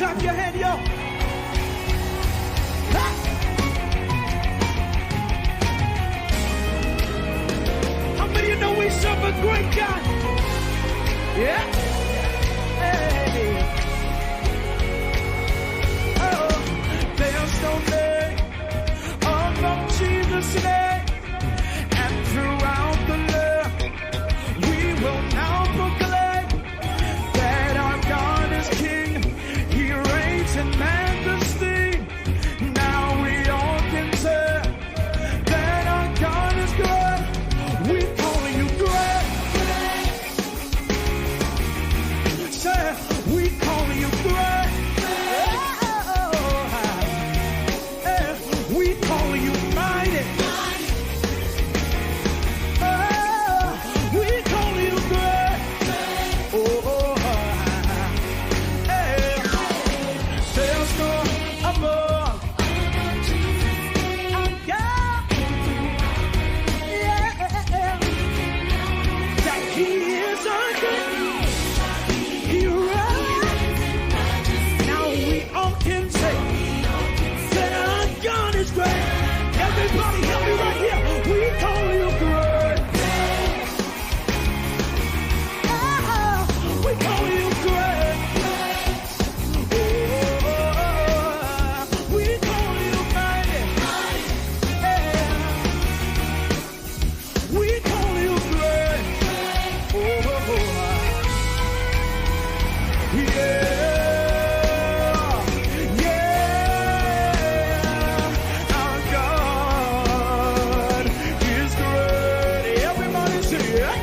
Clap your hand, yo. How many of you know we serve a great God? Yeah. Hey. Oh, there's no name above Jesus' name, and throughout the land we will now proclaim that our God is King. He reigns in majesty. Now we all can say that our God is great. We call you great. Say, we call you great. We call you mighty. We call you great. There's no above. That He is our God. He reigns. Now we all can say that our God is great. Everybody help me right here. We call you great. We call you great. We call you mighty. We call you great. Yeah. Our God is great. Everybody say yeah.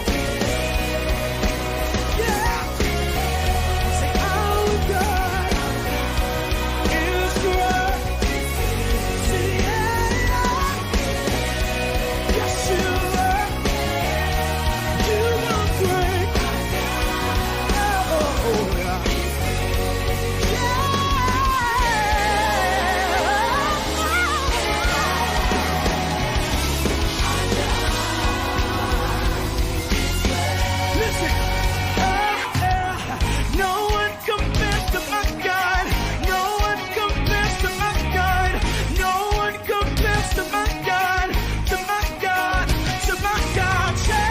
Yeah. Say our God is great. Say yeah. Yes, you are. You are great. Oh, yeah. Listen, no one compares to my God. No one compares to my God. No one compares to my God. To my God. To my God. Say,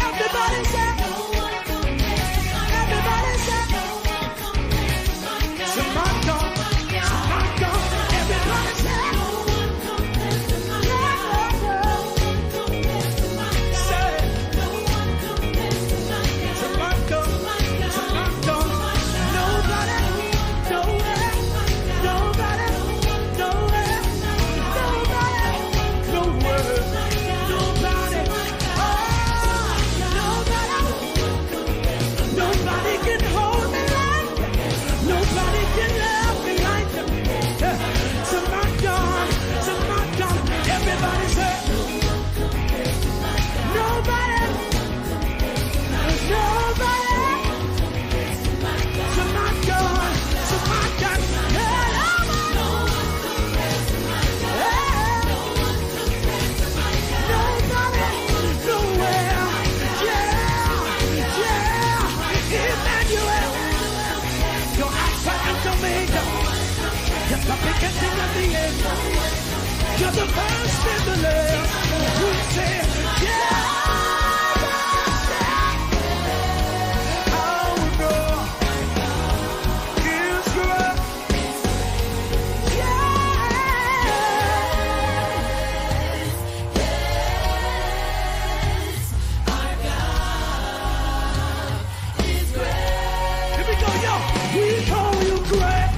everybody say, everybody say, to my God. To my God. Everybody say, you're the first and the last. We say, yeah. Our God is great. Our God is great. Here we go, yo. We call you great.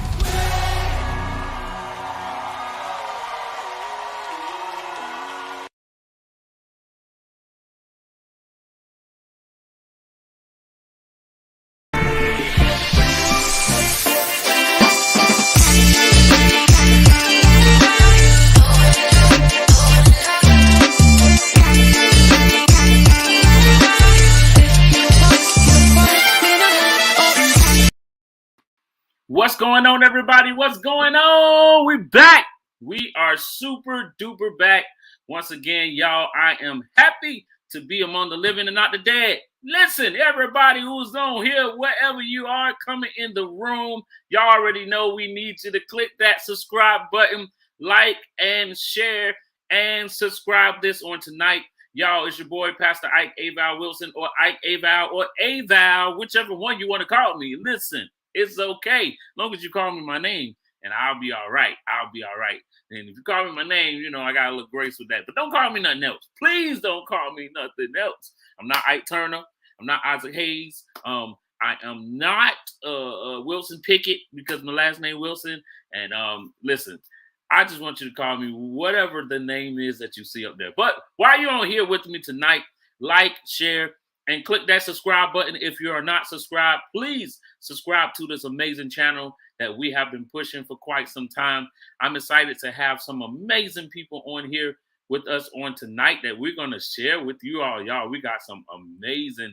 What's going on, everybody? What's going on? We back. We are super duper back once again, y'all. I am happy to be among the living and not the dead. Listen, everybody who's on here, wherever you are coming in the room, y'all already know we need you to click that subscribe button, like and share and subscribe this on tonight. Y'all, it's your boy, Pastor Ike A-VOW Wilson, or Ike A-VOW, or A-VOW, whichever one you want to call me. Listen, it's okay. As long as you call me my name, and I'll be all right. I'll be all right. And if you call me my name, you know, I got to look grace with that. But don't call me nothing else. Please don't call me nothing else. I'm not Ike Turner. I'm not Isaac Hayes. I am not Wilson Pickett, because my last name Wilson. And listen, I just want you to call me whatever the name is that you see up there. But while you're on here with me tonight, like, share, and click that subscribe button. If you are not subscribed, please subscribe to this amazing channel that we have been pushing for quite some time. I'm excited to have some amazing people on here with us on tonight that we're going to share with you all. Y'all, we got some amazing,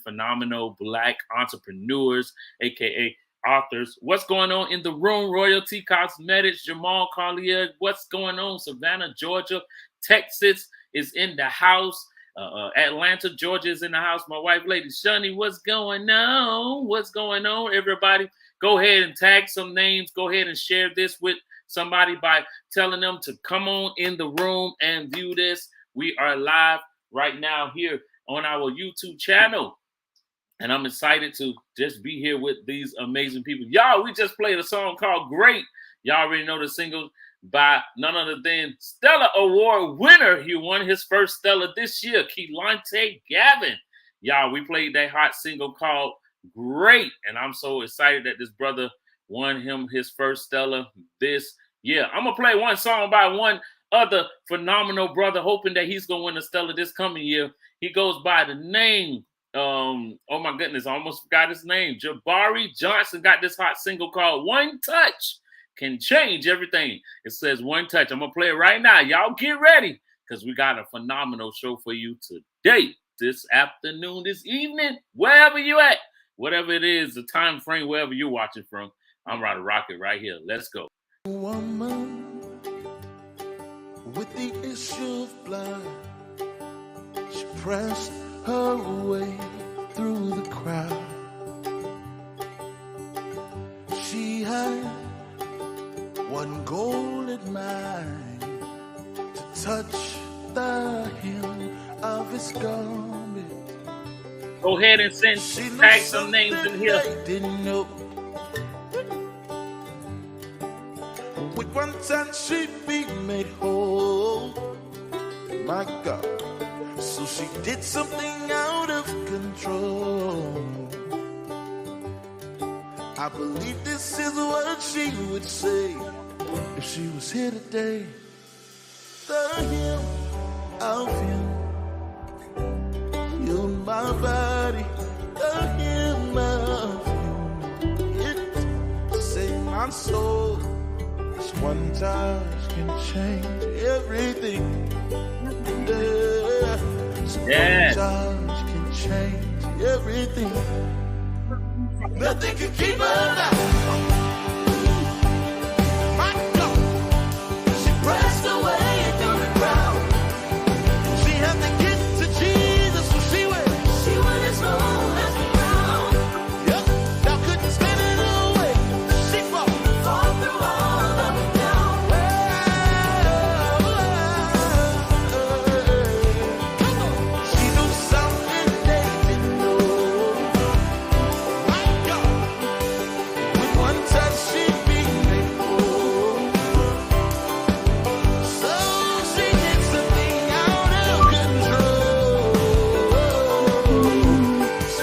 phenomenal Black entrepreneurs, aka authors. What's going on in the room? Royalty Cosmetics, Jamal Collier. What's going on? Savannah, Georgia. Texas is in the house. Atlanta, Georgia is in the house. My wife, Lady Shunny, what's going on? What's going on, everybody? Go ahead and tag some names. Go ahead and share this with somebody by telling them to come on in the room and view this. We are live right now here on our YouTube channel. And I'm excited to just be here with these amazing people. Y'all, we just played a song called Great. Y'all already know the single by none other than Stellar Award winner. He won his first Stellar this year, Keelante Gavin. Y'all, we played that hot single called Great. And I'm so excited that this brother won him his first Stellar this year. I'm going to play one song by one other phenomenal brother, hoping that he's going to win a Stellar this coming year. He goes by the name, oh my goodness, I almost forgot his name. Jabari Johnson got this hot single called One Touch Can Change Everything. It says One Touch. I'm going to play it right now. Y'all get ready, because we got a phenomenal show for you today, this afternoon, this evening, wherever you at, whatever it is, the time frame, wherever you're watching from. I'm ready to rock it right here. Let's go. Woman with the issue of blood, she pressed her way through the crowd. She had one goal in mind, to touch the hem of his garment. Go ahead and tag some names in here. Didn't know. With one touch she'd be made whole. My God. So she did something out of control. I believe this is what she would say if she was here today. The hem of him healed my body. The hem of him, it saved my soul. This one touch can change everything. Yes. One touch can change everything. Nothing can keep her alive. My God, she pressed away through the crowd. She had to get to Jesus, so she went as low as the ground. Yep, y'all couldn't stand in her way. She fall through all of it down. Come on, she knew something they didn't know. My God, with one touch she'd be made whole. So she did something out of control.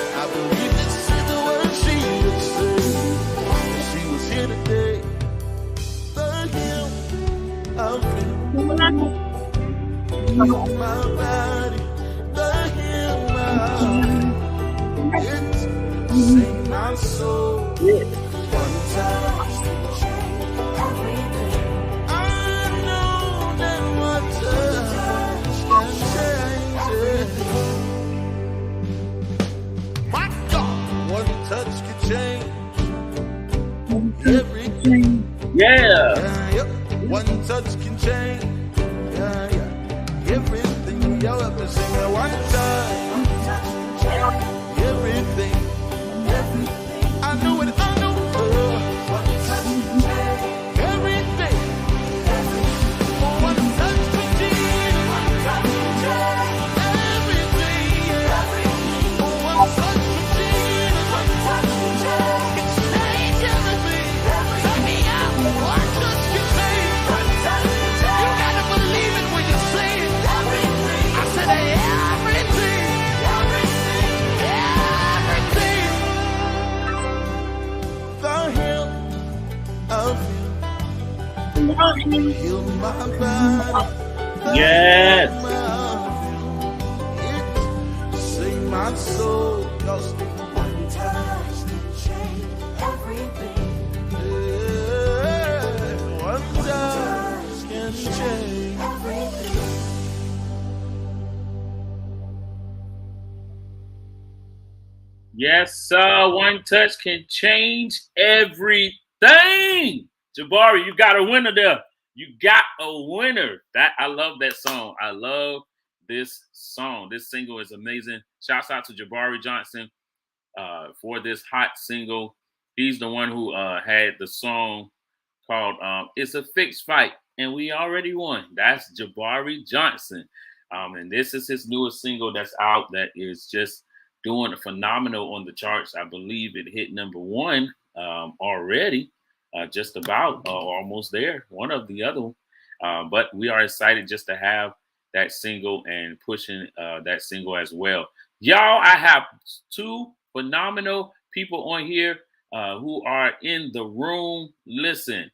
I believe this is the word she would say if she was here today. The hem of him healed my body. The hem of it saved my soul. One touch can change everything. I know that one touch can change it. My God, one touch can change everything. Yeah. Yep, one touch can change everything. Yo, let me sing it one time. Everything. I know it, I know it. Everything. One touch from Jesus. Everything. One touch from Jesus. It changed everything. Turn me out. One touch can change. You gotta believe it when you say it. I said everything. The heel of you heal my body. Yes. It sing my soul. 'Cause One touch can change everything. one touch can change. Everything. Yes, sir. One touch can change everything. Jabari, you got a winner there. You got a winner. I love that song. I love this song. This single is amazing. Shouts out to Jabari Johnson for this hot single. He's the one who had the song called It's a Fixed Fight, and we already won. That's Jabari Johnson. And this is his newest single that's out that is just doing phenomenal on the charts. I believe it hit #1 already, just about almost there, one of the other. But we are excited just to have that single and pushing that single as well. Y'all, I have two phenomenal people on here who are in the room. Listen,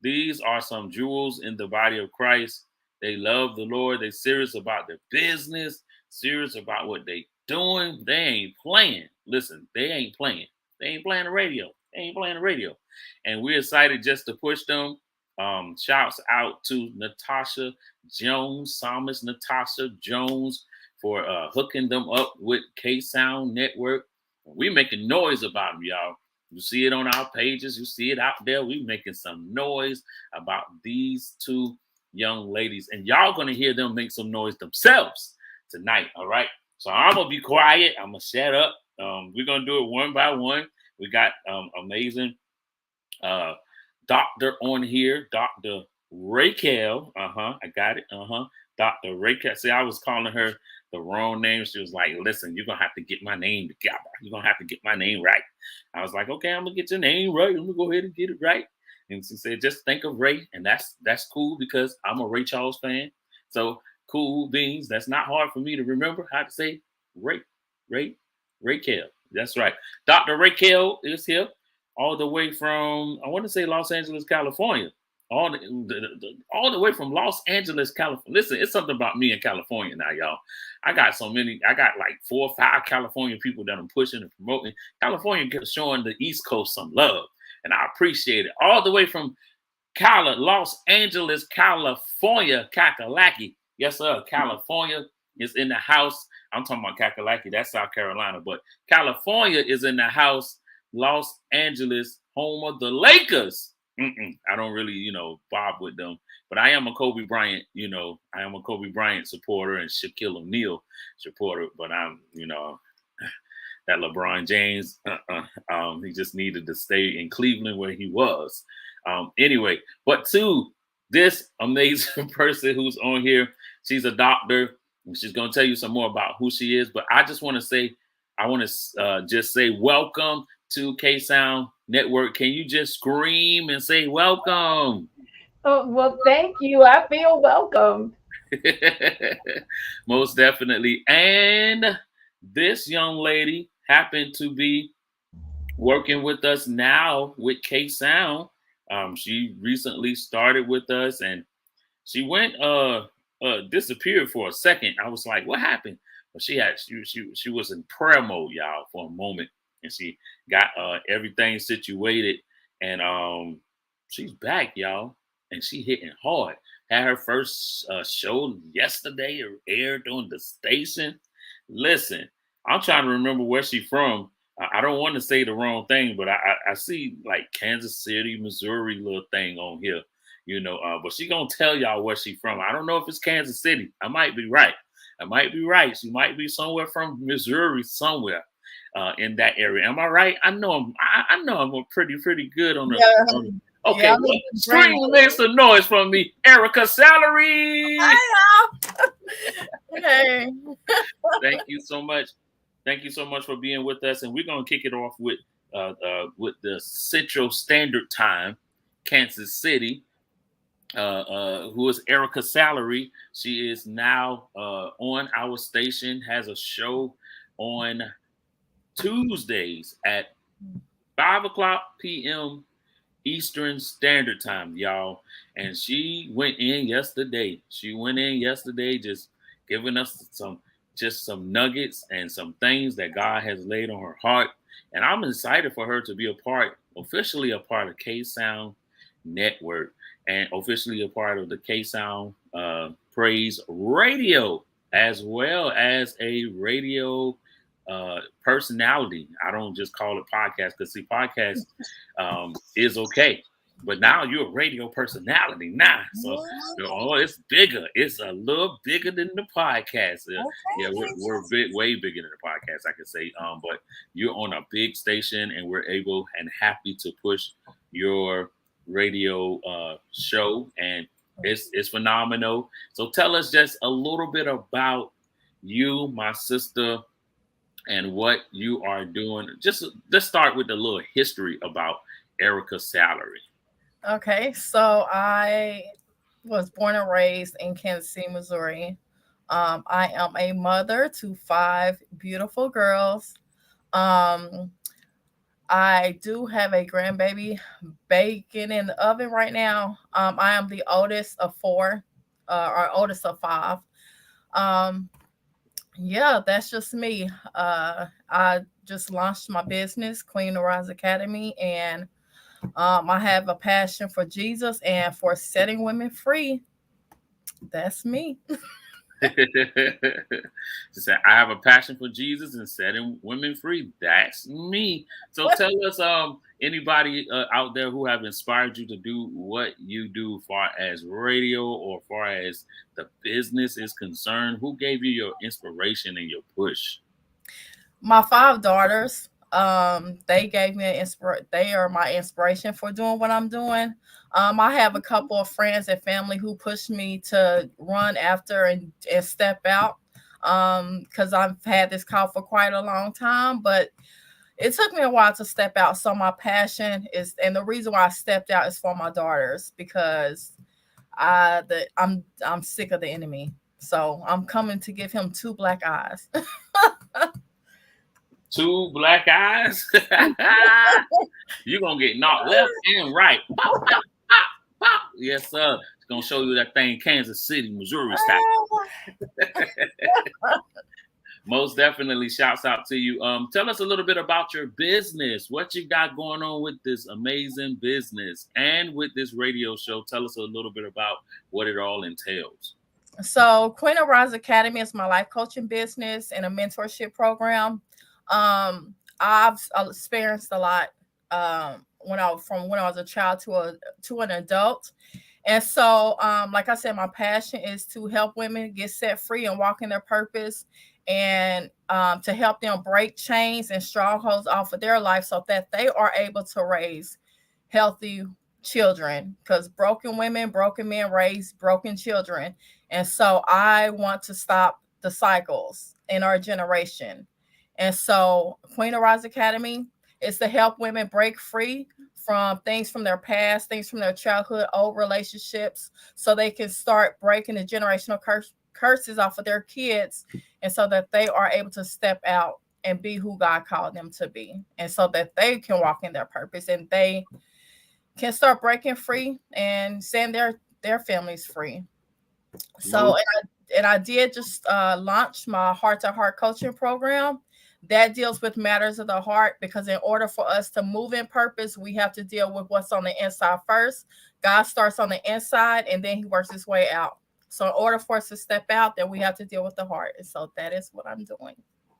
these are some jewels in the body of Christ. They love the Lord. They're serious about their business, serious about what they doing. They ain't playing. Listen, they ain't playing. They ain't playing the radio. They ain't playing the radio. And we're excited just to push them. Shouts out to Natasha Jones, Psalmist Natasha Jones, for hooking them up with K-Sound Network. We making noise about them, y'all. You see it on our pages. You see it out there. We making some noise about these two young ladies. And y'all going to hear them make some noise themselves tonight, all right? So I'm going to be quiet. I'm going to shut up. We're going to do it one by one. We got amazing doctor on here, Dr. RAYKEL. I got it. Dr. RAYKEL. See, I was calling her the wrong name. She was like, listen, you're going to have to get my name together. You're going to have to get my name right. I was like, okay, I'm going to get your name right. I'm going to go ahead and get it right. And she said, just think of Ray. And that's cool because I'm a Ray Charles fan. So cool beans. That's not hard for me to remember how to say RAYKEL. That's right. Dr. RAYKEL is here all the way from, I want to say Los Angeles, California. All the way from Los Angeles, California. Listen, it's something about me in California now, y'all. I got like 4 or 5 California people that I'm pushing and promoting. California showing the East Coast some love, and I appreciate it. All the way from Los Angeles, California, Kakalaki. Yes, sir. California is in the house. I'm talking about Kakalaki. That's South Carolina, but California is in the house. Los Angeles, home of the Lakers. I don't really, bob with them, but I am a Kobe Bryant, I am a Kobe Bryant supporter and Shaquille O'Neal supporter, but I'm, that LeBron James, he just needed to stay in Cleveland where he was. Anyway, but to this amazing person who's on here, she's a doctor, and she's going to tell you some more about who she is, but I just want to say, just say welcome to K-Sound Network. Can you just scream and say welcome? Oh, well, thank you. I feel welcome. Most definitely. And this young lady happened to be working with us now with K-Sound. She recently started with us, and she went disappeared for a second. I was like, what happened? But she was in prayer mode, y'all, for a moment. And she got everything situated, and she's back, y'all, and she hitting hard. Had her first show yesterday, or aired on the station. Listen, I'm trying to remember where she's from. I don't want to say the wrong thing, but I see like Kansas City, Missouri little thing on here, but she gonna tell y'all where she's from. I don't know if it's Kansas City. I might be right. I might be right. She might be somewhere from Missouri, somewhere in that area. Am I right? I know I'm. I know I'm pretty good on the. Yeah. Okay, Yeah, well, scream makes the noise from me, Erica Salary. Hey. Thank you so much. Thank you so much for being with us, and we're gonna kick it off with the Central Standard Time, Kansas City. Who is Erica Salary? She is now on our station. Has a show on Tuesdays at 5:00 p.m. Eastern Standard Time, y'all. And she went in yesterday. Just giving us some nuggets and some things that God has laid on her heart. And I'm excited for her to be officially a part of K-Sound Network and officially a part of the K-Sound Praise Radio, as well as a radio personality. I don't just call it podcast, because see, podcast is okay, but now you're a radio personality now. So it's bigger. It's a little bigger than the podcast. Yeah, we're way bigger than the podcast, I can say. But you're on a big station, and we're able and happy to push your radio show, and it's phenomenal. So tell us just a little bit about you, my sister, and what you are doing. Just let's start with a little history about Erica Salary. Okay, so I was born and raised in Kansas City, Missouri. I am a mother to 5 beautiful girls. I do have a grandbaby baking in the oven right now. I am the oldest of 4, or oldest of 5. Yeah, that's just me. I just launched my business, Queen Arise Academy, and I have a passion for Jesus and for setting women free. That's me. She said, I have a passion for Jesus and setting women free. That's me. So tell us, anybody out there who have inspired you to do what you do, far as radio or far as the business is concerned, who gave you your inspiration and your push? My 5 daughters. They gave me they are my inspiration for doing what I'm doing. I have a couple of friends and family who pushed me to run after and step out, because I've had this call for quite a long time, but it took me a while to step out. So my passion is, and the reason why I stepped out is for my daughters, because I'm sick of the enemy. So I'm coming to give him 2 black eyes. 2 black eyes? You're going to get knocked left and right. Pop, pop, pop, pop. Yes, sir. It's going to show you that thing Kansas City, Missouri style. Most definitely. Shouts out to you. Tell us a little bit about your business. What you got going on with this amazing business and with this radio show. Tell us a little bit about what it all entails. So Queen Arise Academy is my life coaching business and a mentorship program. I've experienced a lot when I was a child to an adult. And so, like I said, my passion is to help women get set free and walk in their purpose, and to help them break chains and strongholds off of their life so that they are able to raise healthy children, because broken women, broken men raise broken children. And so I want to stop the cycles in our generation. And so Queen Arise Academy is to help women break free from things from their past, things from their childhood, old relationships, so they can start breaking the generational curses off of their kids, and so that they are able to step out and be who God called them to be, and so that they can walk in their purpose and they can start breaking free and setting their families free. So, and I did just launch my heart-to-heart coaching program that deals with matters of the heart, because in order for us to move in purpose, we have to deal with what's on the inside first. God starts on the inside and then he works his way out. So in order for us to step out, then we have to deal with the heart. And so that is what I'm doing.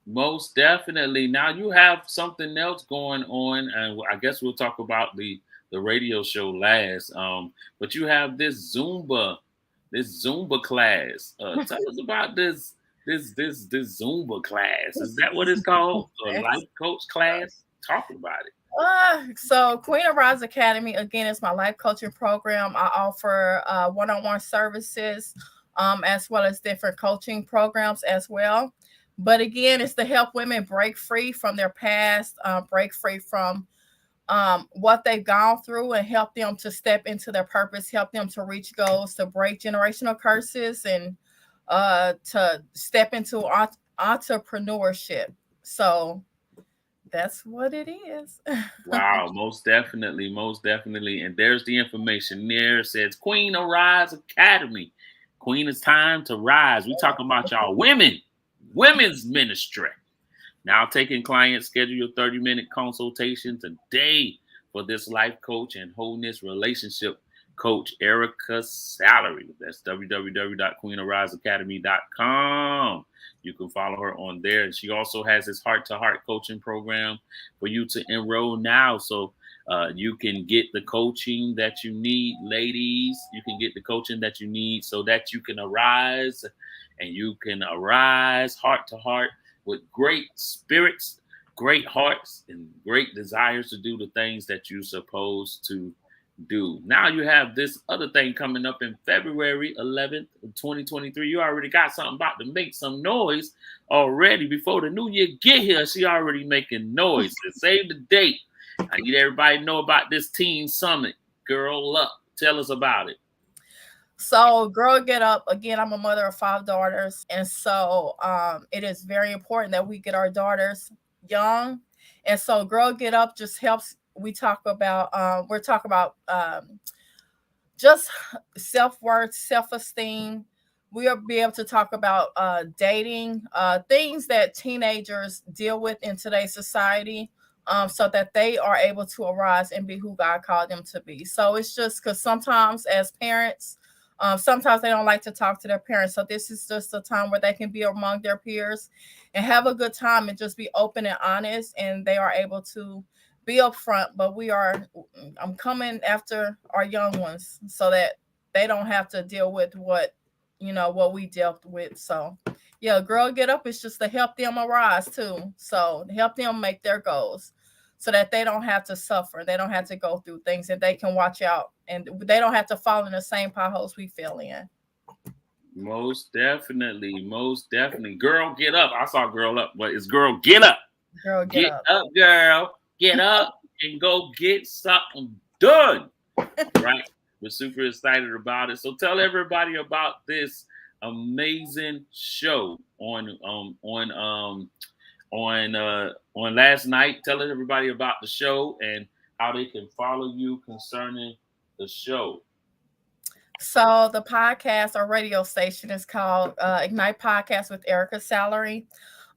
Most definitely. Now you have something else going on, and I guess we'll talk about the radio show last. But you have this Zumba class. Tell us about this this Zumba class. Is that what it's called? A life coach class? Talk about it. So Queen of Rise Academy, again, is my life coaching program. I offer one-on-one services, as well as different coaching programs as well. But again, it's to help women break free from their past, break free from what they've gone through, and help them to step into their purpose, help them to reach goals, to break generational curses, and to step into entrepreneurship. So that's what it is. Wow, most definitely. And there's the information there. It says Queen of Rise Academy. Queen, it's time to rise. We talking about y'all women's ministry. Now taking clients, schedule your 30-minute consultation today for this life coach and wholeness relationship coach, Erica Salary. That's www.queenofriseacademy.com. You can follow her on there. And she also has this heart-to-heart coaching program for you to enroll now. So you can get the coaching that you need, ladies. You can get the coaching that you need so that you can arise, and you can arise heart-to-heart with great spirits, great hearts, and great desires to do the things that you're supposed to do. Now you have this other thing coming up in February 11th, 2023. You already got something about to make some noise already. Before the new year get here, she already making noise. So save the date. I need everybody to know about this teen summit. Girl Up. Tell us about it. So Girl Get Up, again, I'm a mother of 5 daughters. And so it is very important that we get our daughters young. And so Girl Get Up just helps. We're talking about just self-worth, self-esteem. We'll be able to talk about dating, things that teenagers deal with in today's society, so that they are able to arise and be who God called them to be. So it's just because sometimes as parents, sometimes they don't like to talk to their parents. So this is just a time where they can be among their peers and have a good time and just be open and honest, and they are able to be upfront. But I'm coming after our young ones so that they don't have to deal with what we dealt with. So yeah, Girl Get Up is just to help them arise too. So help them make their goals so that they don't have to suffer. They don't have to go through things, and they can watch out, and they don't have to fall in the same potholes we fell in. Most definitely. Girl Get Up. I saw Girl Up, but it's Girl Get Up. Girl Get Up. Girl. Get up and go get something done. Right? We're super excited about it. So tell everybody about this amazing show on last night. Tell everybody about the show and how they can follow you concerning the show. So the podcast or radio station is called Ignite Podcast with Erica Salary.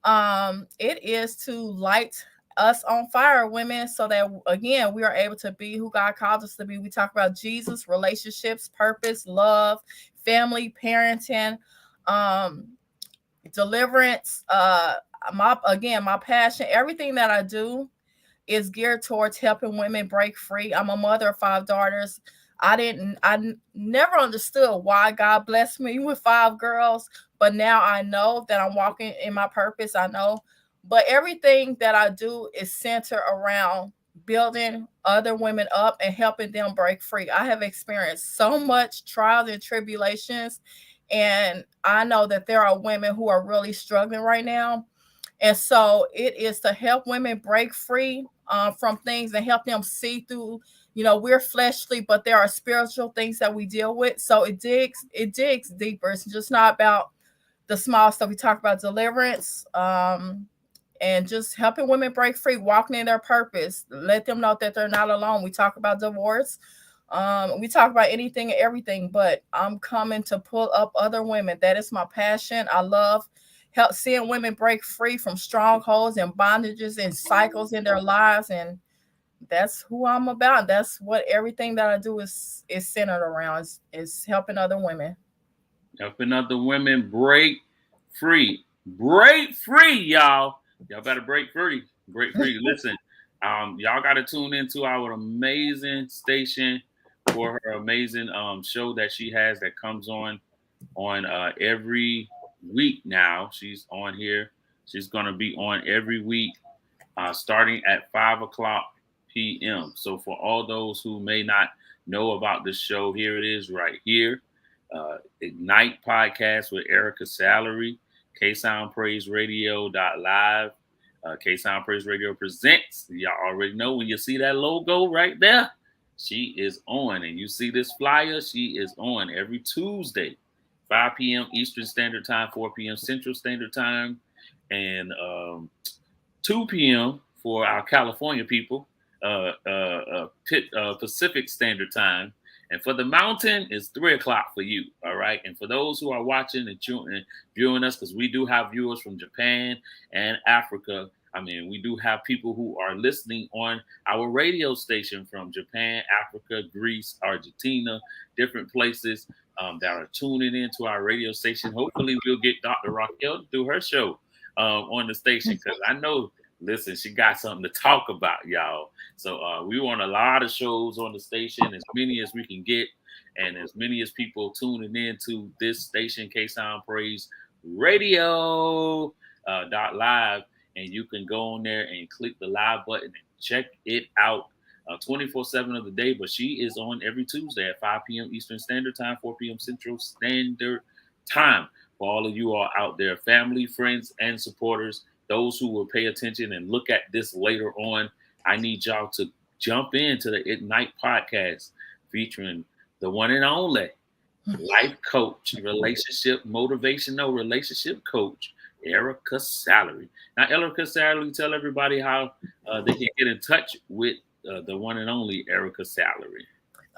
It is to light us on fire, women, so that again we are able to be who God called us to be. We talk about Jesus, relationships, purpose, love, family, parenting, deliverance. My passion, everything that I do is geared towards helping women break free. I'm a mother of 5 daughters. I never understood why God blessed me with 5 girls, but now I know that I'm walking in my purpose. I know. But everything that I do is centered around building other women up and helping them break free. I have experienced so much trials and tribulations, and I know that there are women who are really struggling right now. And so it is to help women break free from things and help them see through, we're fleshly, but there are spiritual things that we deal with. So it digs deeper. It's just not about the small stuff. We talk about deliverance, and just helping women break free, walking in their purpose, let them know that they're not alone. We talk about divorce. We talk about anything and everything, but I'm coming to pull up other women. That is my passion. I love seeing women break free from strongholds and bondages and cycles in their lives. And that's who I'm about. That's what everything that I do is centered around, is helping other women. Helping other women break free. Break free, y'all. Y'all better break free. Break free. Listen, y'all got to tune into our amazing station for her amazing show that she has that comes on every week now. She's on here. She's going to be on every week, starting at 5 o'clock p.m. So for all those who may not know about the show, here it is right here. Ignite Podcast with Erica Salary, K-Sound Praise Radio .live. K-Sound Praise Radio presents. Y'all already know when you see that logo right there, she is on. And you see this flyer, she is on every Tuesday, 5 p.m. Eastern Standard Time, 4 p.m. Central Standard Time, and 2 p.m. for our California people, Pacific Standard Time. And for the mountain, it's 3 o'clock for you. All right. And for those who are watching and viewing us, because we do have viewers from Japan and Africa. I mean, we do have people who are listening on our radio station from Japan, Africa, Greece, Argentina, different places that are tuning into our radio station. Hopefully, we'll get Dr. Raquel to do her show on the station, because I know, listen, she got something to talk about, y'all. So we want a lot of shows on the station, as many as we can get, and as many as people tuning in to this station, K-Sound Praise Radio .live, and you can go on there and click the live button and check it out 24/7 of the day. But she is on every Tuesday at 5 p.m. Eastern Standard Time, 4 p.m. Central Standard Time. For all of you all out there, family, friends, and supporters, those who will pay attention and look at this later on, I need y'all to jump into the Ignite Podcast featuring the one and only life coach, motivational relationship coach, Erica Salary. Now, Erica Salary, tell everybody how they can get in touch with the one and only Erica Salary.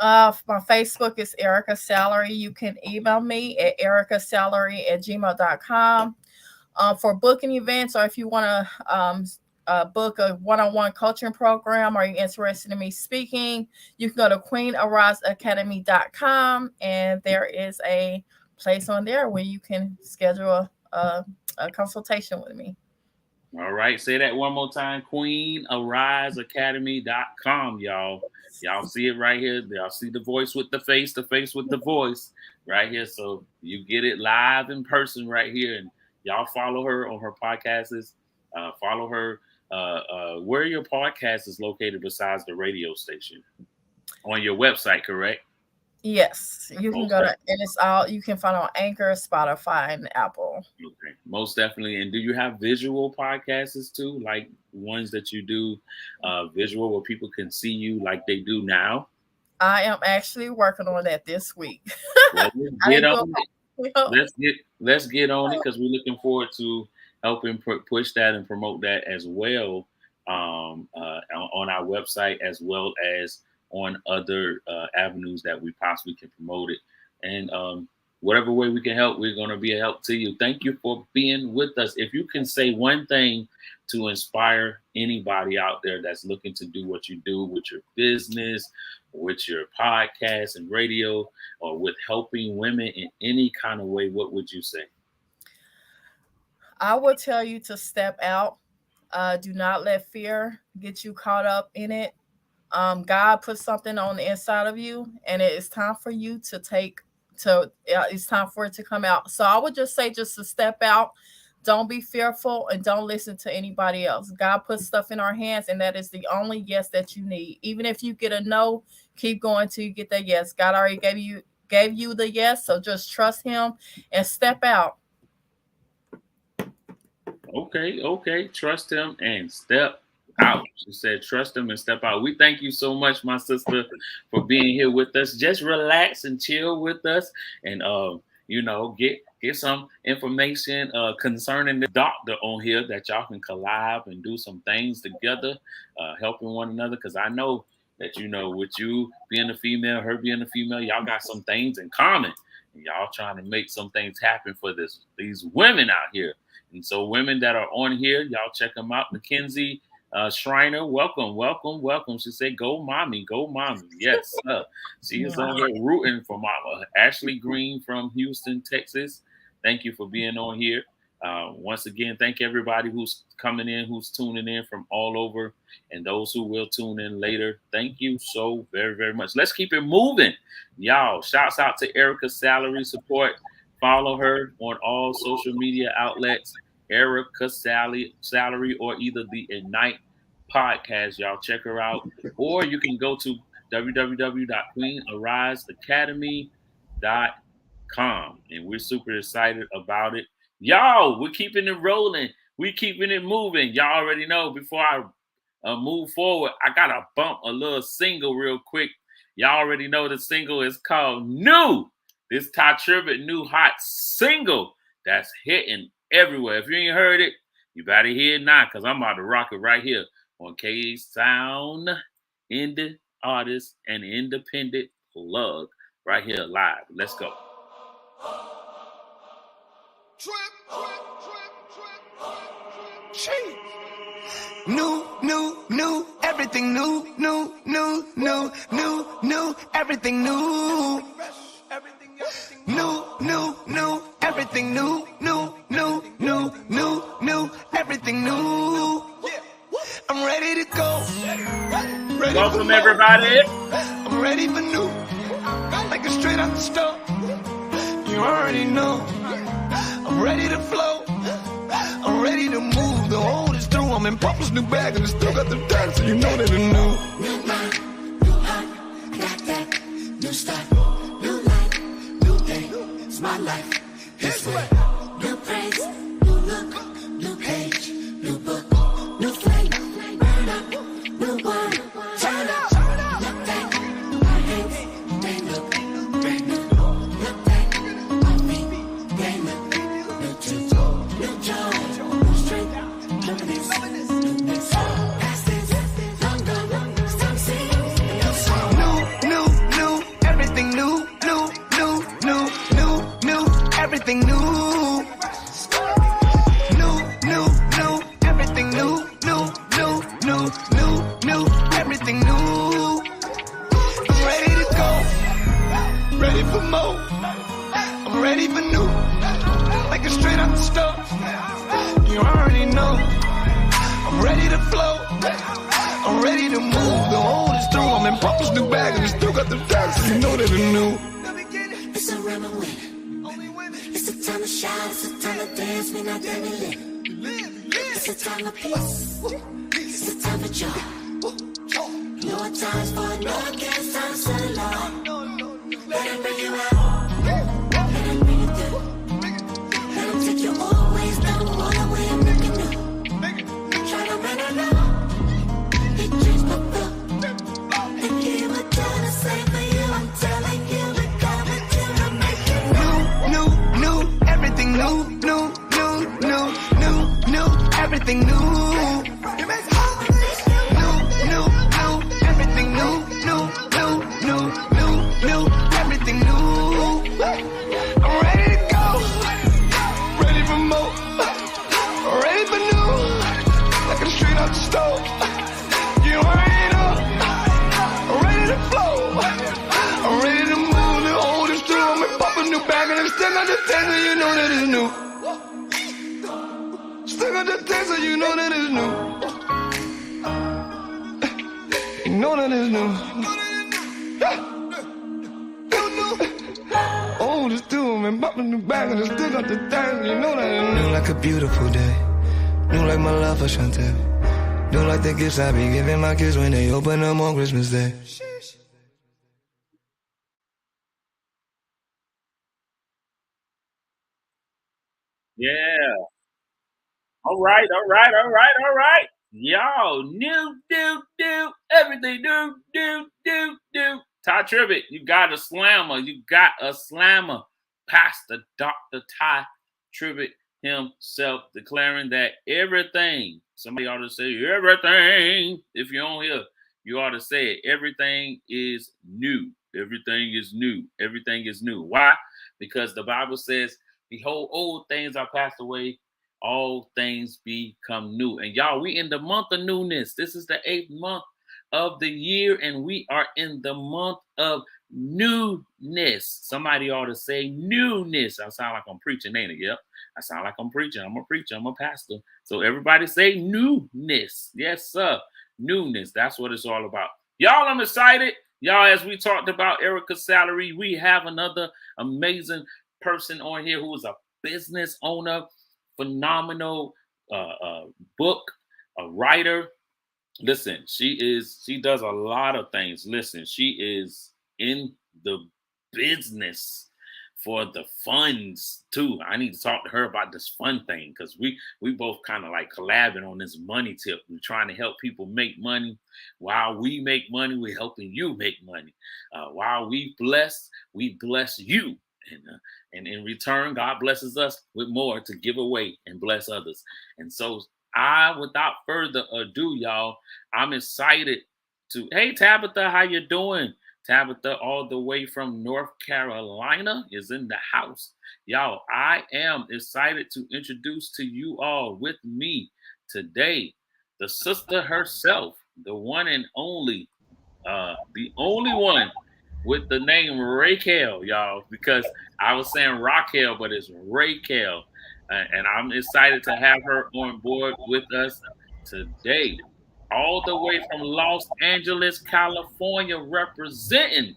My Facebook is Erica Salary. You can email me at ericasalary@gmail.com. For booking events, or if you want to book a one-on-one coaching program, or you're interested in me speaking, you can go to queenarazacademy.com, and there is a place on there where you can schedule a consultation with me. All right, say that one more time. queenarazacademy.com, y'all. Y'all see it right here. Y'all see the voice with the face with the voice right here. So you get it live in person right here. And y'all follow her on her podcasts. Follow her. Where your podcast is located besides the radio station? On your website, correct? Yes, you can go to, and it's all you can find on Anchor, Spotify, and Apple. Okay, most definitely. And do you have visual podcasts too, like ones that you do visual where people can see you like they do now? I am actually working on that this week. Well, let's get on it, because we're looking forward to helping push that and promote that as well on our website, as well as on other avenues that we possibly can promote it. And whatever way we can help, we're going to be a help to you. Thank you for being with us. If you can say one thing to inspire anybody out there that's looking to do what you do with your business, with your podcast and radio, or with helping women in any kind of way, what would you say? I would tell you to step out. Do not let fear get you caught up in it. God put something on the inside of you, and it's time for you it's time for it to come out. So I would just say, just to step out. Don't be fearful, and don't listen to anybody else. God puts stuff in our hands, and that is the only yes that you need. Even if you get a no, keep going till you get that yes. God already gave you the yes, so just trust him and step out. Okay. Trust him and step out. She said, trust him and step out. We thank you so much, my sister, for being here with us. Just relax and chill with us, and get some information concerning the doctor on here, that y'all can collab and do some things together, helping one another. Because I know that, with you being a female, her being a female, y'all got some things in common. And y'all trying to make some things happen for these women out here. And so women that are on here, y'all check them out. Mackenzie Shriner, welcome. She said, go mommy. Yes, she is on here rooting for mama. Ashley Green from Houston, Texas. Thank you for being on here. Once again, thank everybody who's coming in, who's tuning in from all over, and those who will tune in later. Thank you so very, very much. Let's keep it moving. Y'all, shouts out to Erica's Salary Support Follow her on all social media outlets, Erica Salary, or either the Ignite podcast. Y'all check her out. Or you can go to www.queenariseacademy.com. And we're super excited about it. Y'all, we're keeping it rolling. We're keeping it moving. Y'all already know before I move forward, I got to bump a little single real quick. Y'all already know the single is called New. This Ty Tribbett new hot single that's hitting everywhere. If you ain't heard it, you better hear it now because I'm about to rock it right here on K Sound Indie Artist and Independent Plug right here live. Let's go. New, everything new, everything new. New, everything new, everything new. I'm ready to go. Welcome, everybody. I'm ready for new. Like a straight out the stove. You already know. I'm ready to flow. I'm ready to move. The old is through. I'm in Papa's new bag and it's still got the tag, so you know that it's new. New mind, new heart, I got that new start, new life, new day. It's my life, this way. New praise, new look, new page, new book, new flame. Burn up, new word, turn up. Look back, my hands, they look brand new. Look back, my feet, they look new too. New joy, new strength, new this, new this. Past this, long gone, still see. New, everything new, everything new. New, everything new, everything new. I'm ready to go, ready for more. I'm ready for new, like a straight out the stove. You already know. I'm ready to flow. I'm ready to move. The old is through. I'm in Papa's new bag and it's still got the tag, so you know that it's new. It's a rhyme and win. It's a time to shout, it's a time to dance, we not there to live. It's a time of peace. It's a time for joy. No times for no against, time to settle on. Let him bring you out. Let him bring you through. Let him take you all ways down, all the way and make it new. Try to run it out. He changed my flow. And he would tell the same for you. I'm telling you, we got it till I make it New, everything new, everything new. New, everything new, everything new. I'm ready to go, ready for more, ready for new, like a straight out the stove. You already know, I'm ready to flow, I'm ready to move. The old is through, I'm in Papa's new bag and it's still got the tag, so you know that it's new. Still got the tag, so you know that it's new. You know that it's new. Old is through, I'm in Papa's new bag and it's still got the tag, so you know that it's new. Like a beautiful day, new like my love for Chantel, new like the gifts I be giving my kids when they open them on Christmas Day. Yeah. All right. Y'all, new, everything new. Ty Tribbett, you got a slammer. Pastor Dr. Ty Tribbett himself declaring that everything, somebody ought to say everything. If you're on here, you ought to say it. Everything is new. Everything is new. Everything is new. Why? Because the Bible says, behold, old things are passed away. All things become new. And y'all, we in the month of newness. This is the 8th month of the year, and we are in the month of newness. Somebody ought to say newness. I sound like I'm preaching, ain't it? Yep. I sound like I'm preaching. I'm a preacher. I'm a pastor. So everybody say newness. Yes, sir. Newness. That's what it's all about. Y'all, I'm excited. Y'all, as we talked about Erica's salary, we have another amazing person on here who is a business owner, phenomenal book, a writer. Listen, she does a lot of things. Listen, she is in the business for the funds too. I need to talk to her about this fund thing because we both kind of like collabing on this money tip. We're trying to help people make money. While we make money, we're helping you make money. While we bless you. And in return, God blesses us with more to give away and bless others. And so without further ado, y'all, I'm excited to, hey, Tabitha, how you doing? Tabitha, all the way from North Carolina, is in the house. Y'all, I am excited to introduce to you all with me today, the sister herself, the one and only, the only one with the name RAYKEL, y'all, because I was saying Raquel, but it's RAYKEL. And I'm excited to have her on board with us today. All the way from Los Angeles, California, representing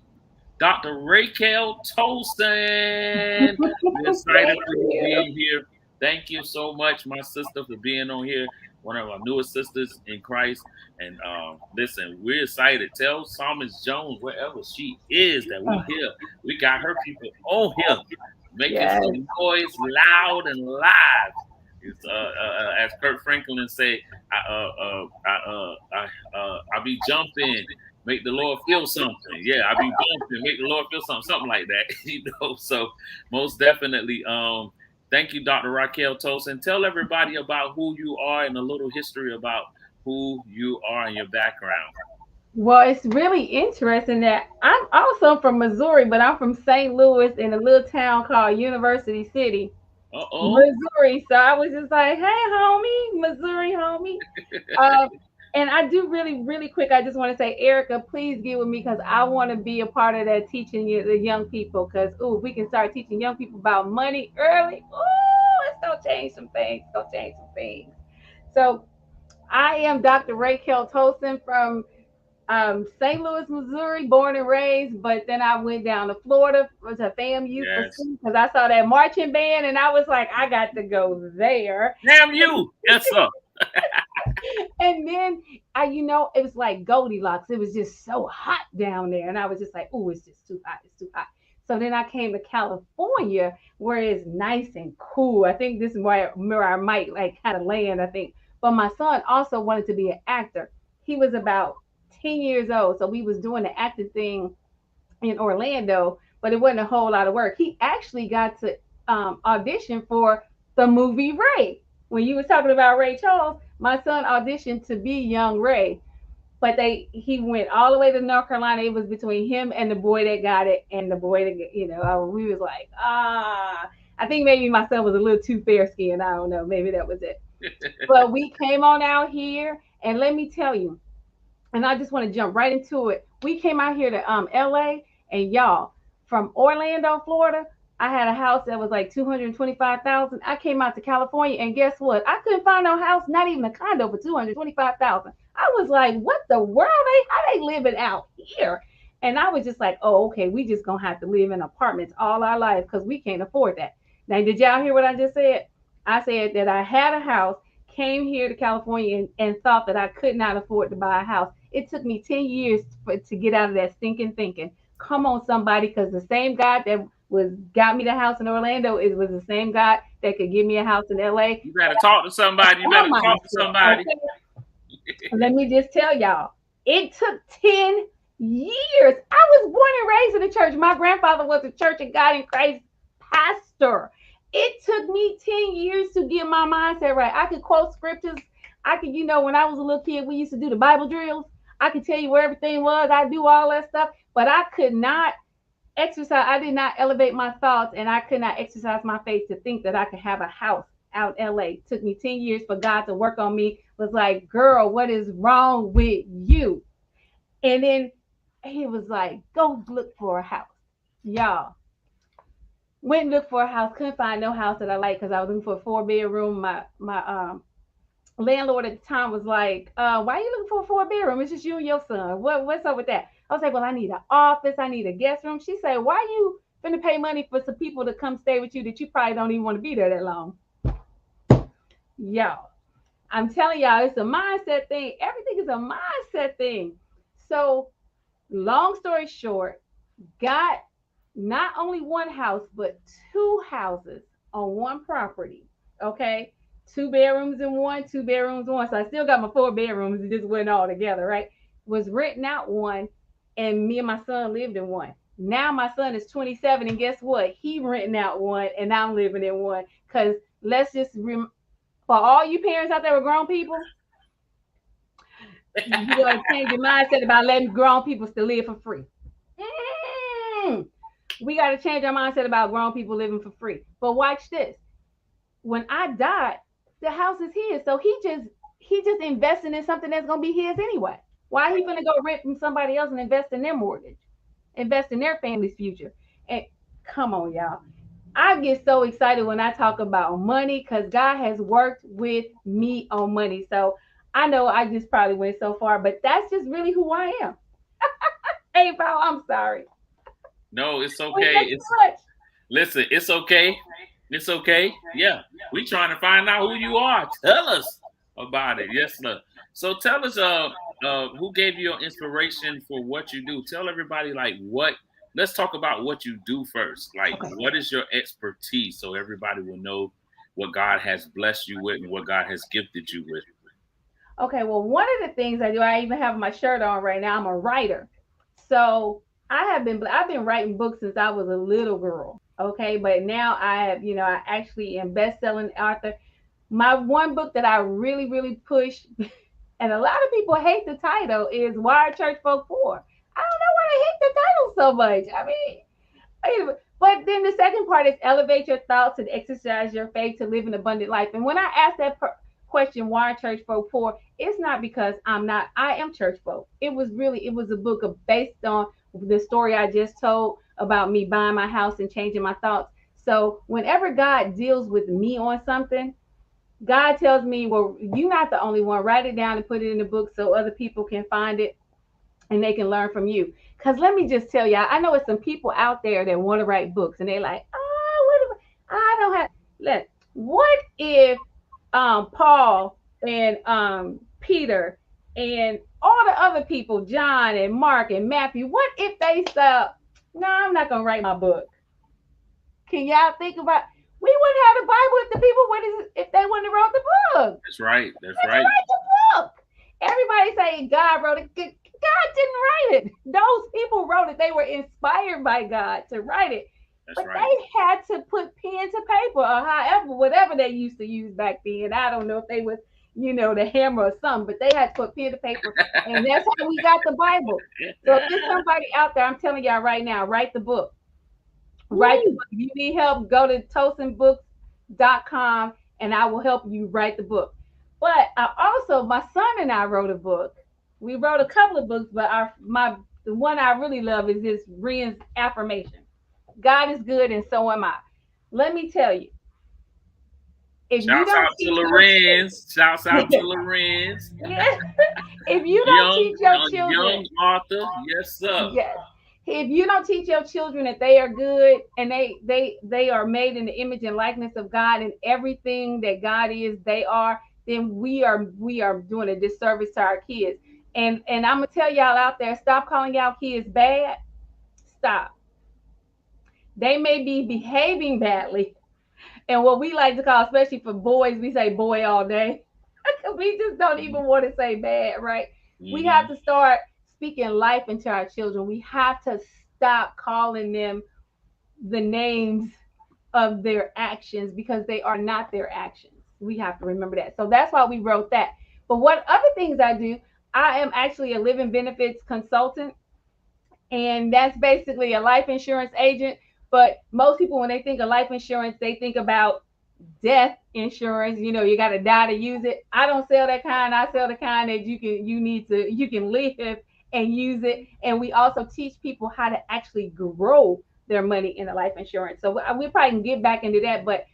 Dr. RAYKEL TOLSON. We're excited for you being here. Thank you so much, my sister, for being on here. One of our newest sisters in Christ. And listen, we're excited. Tell Psalmist Jones, wherever she is, that we here. We got her people on here, making some noise loud and live. It's, as Kurt Franklin say, I be jumping, make the Lord feel something. Yeah, I be jumping, make the Lord feel something like that. So most definitely, thank you, Dr. RAYKEL TOLSON. Tell everybody about who you are and a little history about who you are and your background. Well, it's really interesting that I'm also from Missouri, but I'm from St. Louis in a little town called University City, Missouri. So I was just like, hey, homie, Missouri, homie. And I do really quick, I just want to say, Erica, please get with me because I want to be a part of that teaching the young people because, we can start teaching young people about money early. It's going to change some things. So I am Dr. RAYKEL TOLSON from St. Louis, Missouri, born and raised, but then I went down to Florida to FAMU for school because I saw that marching band and I was like, I got to go there. FAMU, yes, sir. And then it was like Goldilocks. It was just so hot down there, and I was just like, it's just too hot. It's too hot. So then I came to California, where it's nice and cool. I think this is where I might like kind of land. I think, but my son also wanted to be an actor. He was about 10 years old. So we was doing the acting thing in Orlando, but it wasn't a whole lot of work. He actually got to audition for the movie Ray. When you was talking about Ray Charles, my son auditioned to be young Ray. But he went all the way to North Carolina. It was between him and the boy that got it and the boy that, we was like, I think maybe my son was a little too fair skinned. I don't know. Maybe that was it. But we came on out here and let me tell you, and I just want to jump right into it. We came out here to LA, and y'all, from Orlando, Florida, I had a house that was like $225,000. I came out to California, and guess what? I couldn't find no house, not even a condo for $225,000. I was like, what the world? How they living out here? And I was just like, oh, okay, we just gonna have to live in apartments all our life because we can't afford that. Now, did y'all hear what I just said? I said that I had a house, came here to California, and thought that I could not afford to buy a house. It took me 10 years to get out of that stinking thinking. Come on, somebody, because the same God that got me the house in Orlando was the same God that could give me a house in LA. You better talk to somebody. Okay. Let me just tell y'all, it took 10 years. I was born and raised in the church. My grandfather was a Church of God in Christ pastor. It took me 10 years to get my mindset right. I could quote scriptures. I could, when I was a little kid, we used to do the Bible drills. I could tell you where everything was. I do all that stuff, but I could not exercise. I did not elevate my thoughts, and I could not exercise my faith to think that I could have a house out in LA. It took me 10 years for God to work on me. Was like, girl, what is wrong with you? And then he was like, go look for a house. Y'all, went and looked for a house. Couldn't find no house that I liked because I was looking for a 4-bedroom. My landlord at the time was like, why are you looking for a 4-bedroom? It's just you and your son. What's up with that? I was like, well, I need an office. I need a guest room. She said, why you finna pay money for some people to come stay with you that you probably don't even want to be there that long. Y'all, I'm telling y'all, it's a mindset thing. Everything is a mindset thing. So, long story short, got not only one house, but two houses on one property. Okay. 2 bedrooms in one, 2 bedrooms in one. So I still got my 4 bedrooms. It just went all together, right? Was renting out one, and me and my son lived in one. Now my son is 27, and guess what? He renting out one, and I'm living in one. Because let's just, for all you parents out there with grown people, you gotta change your mindset about letting grown people still live for free. We got to change our mindset about grown people living for free. But watch this. When I died, the house is his. So he just investing in something that's gonna be his anyway. Why he gonna go rent from somebody else and invest in their mortgage, invest in their family's future? And come on, y'all. I get so excited when I talk about money because God has worked with me on money. So I know I just probably went so far, but that's just really who I am. A-VOW, I'm sorry. No, it's okay. Listen, it's okay. It's okay. Yeah, we trying to find out who you are. Tell us about it. Yes, sir. So tell us, who gave you your inspiration for what you do? Tell everybody like what. Let's talk about what you do first. Like, what is your expertise, so everybody will know what God has blessed you with and what God has gifted you with. Okay, well, one of the things I do, I even have my shirt on right now. I'm a writer, so I've been writing books since I was a little girl. Okay, but now I have, I actually am best-selling author. My one book that I really, really push, and a lot of people hate the title, is Why Are Church Folk Poor? I don't know why they hate the title so much. I mean, but then the second part is elevate your thoughts and exercise your faith to live an abundant life. And when I ask that question, why are church folk poor? It's not because I am church folk. It was a book based on the story I just told about me buying my house and changing my thoughts. So whenever God deals with me on something, God tells me, well, you're not the only one. Write it down and put it in the book so other people can find it and they can learn from you. Because let me just tell y'all, I know it's some people out there that want to write books and they're like, I don't have. What if Paul and Peter and all the other people, John and Mark and Matthew, what if they said, no, I'm not going to write my book? Can y'all think about, we wouldn't have the Bible if the people if they wouldn't have wrote the book. That's right. That's right. Write the book. Everybody saying God wrote it. God didn't write it. Those people wrote it. They were inspired by God to write it. But they had to put pen to paper or however, whatever they used to use back then. I don't know if they was, the hammer or something, but they had to put pen to paper. And that's how we got the Bible. So if there's somebody out there, I'm telling y'all right now, write the book. Write the book. If you need help, go to TOLSONbooks.com and I will help you write the book. But my son and I wrote a book. We wrote a couple of books, but the one I really love is this Ren's affirmation. God is good and so am I. Let me tell you. Shouts out to Lorenz. Shouts out to Lorenz. Yes. If you don't teach your children. Young author. Yes, sir. Yes. If you don't teach your children that they are good and they are made in the image and likeness of God and everything that God is, they are, then we are doing a disservice to our kids. And I'm gonna tell y'all out there, stop calling y'all kids bad. Stop. They may be behaving badly. And what we like to call, especially for boys, we say boy all day. We just don't even want to say bad, right? Mm-hmm. We have to start speaking life into our children. We have to stop calling them the names of their actions because they are not their actions. We have to remember that. So that's why we wrote that. But what other things I do, I am actually a living benefits consultant. And that's basically a life insurance agent. But most people, when they think of life insurance, they think about death insurance. You got to die to use it. I don't sell that kind. I sell the kind that you can live and use it. And we also teach people how to actually grow their money in the life insurance. So we probably can get back into that, but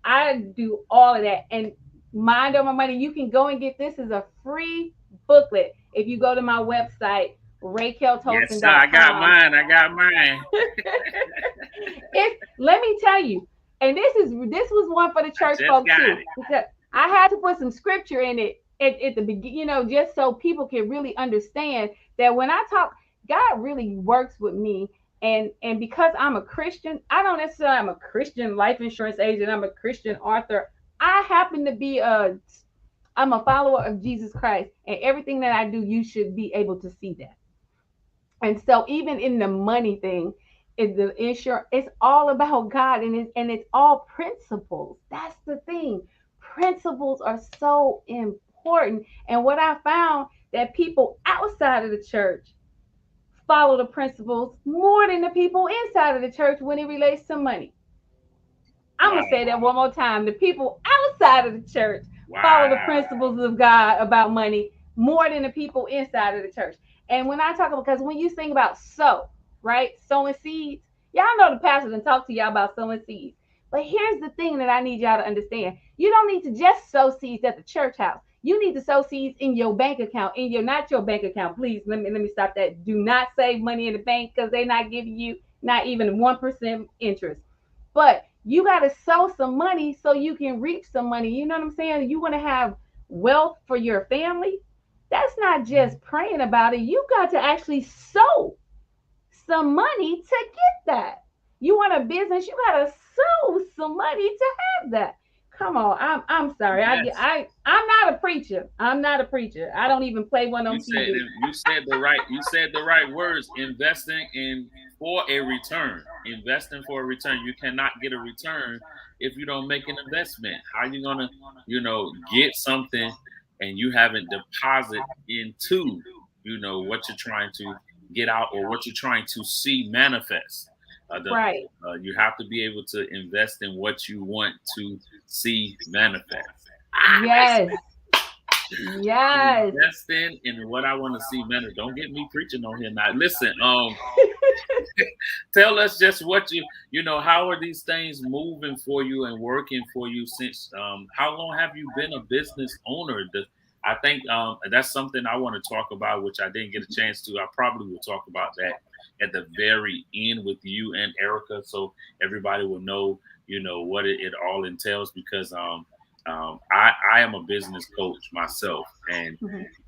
I do all of that. And Mind Over Money, you can go and get this as a free booklet. If you go to my website, Yes, sir. I got RAYKELTOLSON.com. mine. I got mine. Let me tell you, and this was one for the I church just folk got too, it. because I had to put some scripture in it at the beginning, just so people can really understand that when I talk, God really works with me. And because I'm a Christian, I don't necessarily I'm a Christian life insurance agent, I'm a Christian author. I happen to be I'm a follower of Jesus Christ, and everything that I do, you should be able to see that. And so even in the money thing, is the insurance, it's all about God, and it's all principles. That's the thing. Principles are so important. And what I found, that people outside of the church follow the principles more than the people inside of the church when it relates to money. I'm Wow. gonna say that one more time. The people outside of the church follow the Wow. principles of God about money more than the people inside of the church. And when I talk about, because when you think about sow, right, sowing seeds, y'all know the pastor and talk to y'all about sowing seeds. But here's the thing that I need y'all to understand: you don't need to just sow seeds at the church house. You need to sow seeds in your bank account, in your not your bank account. Please let me stop that. Do not save money in the bank, because they're not giving you not even 1% interest. But you got to sow some money so you can reap some money. You know what I'm saying? You want to have wealth for your family. That's not just praying about it. You got to actually sow some money to get that. You want a business, you got to sow some money to have that. Come on, I'm sorry. Yes. I'm not a preacher. I'm not a preacher. I don't even play one You on said TV. the right words. Investing in for a return. Investing for a return. You cannot get a return if you don't make an investment. How you gonna, get something and you haven't deposit into, what you're trying to get out or what you're trying to see manifest. Right. You have to be able to invest in what you want to see manifest. Yes. Yes. Investing in what I want to see manifest. Don't get me preaching on here now. Listen, tell us just what how are these things moving for you and working for you since how long have you been a business owner? I think that's something I want to talk about, which I didn't get a chance to. I probably will talk about that at the very end with you and Erica, so everybody will know, what it all entails, because I am a business coach myself, and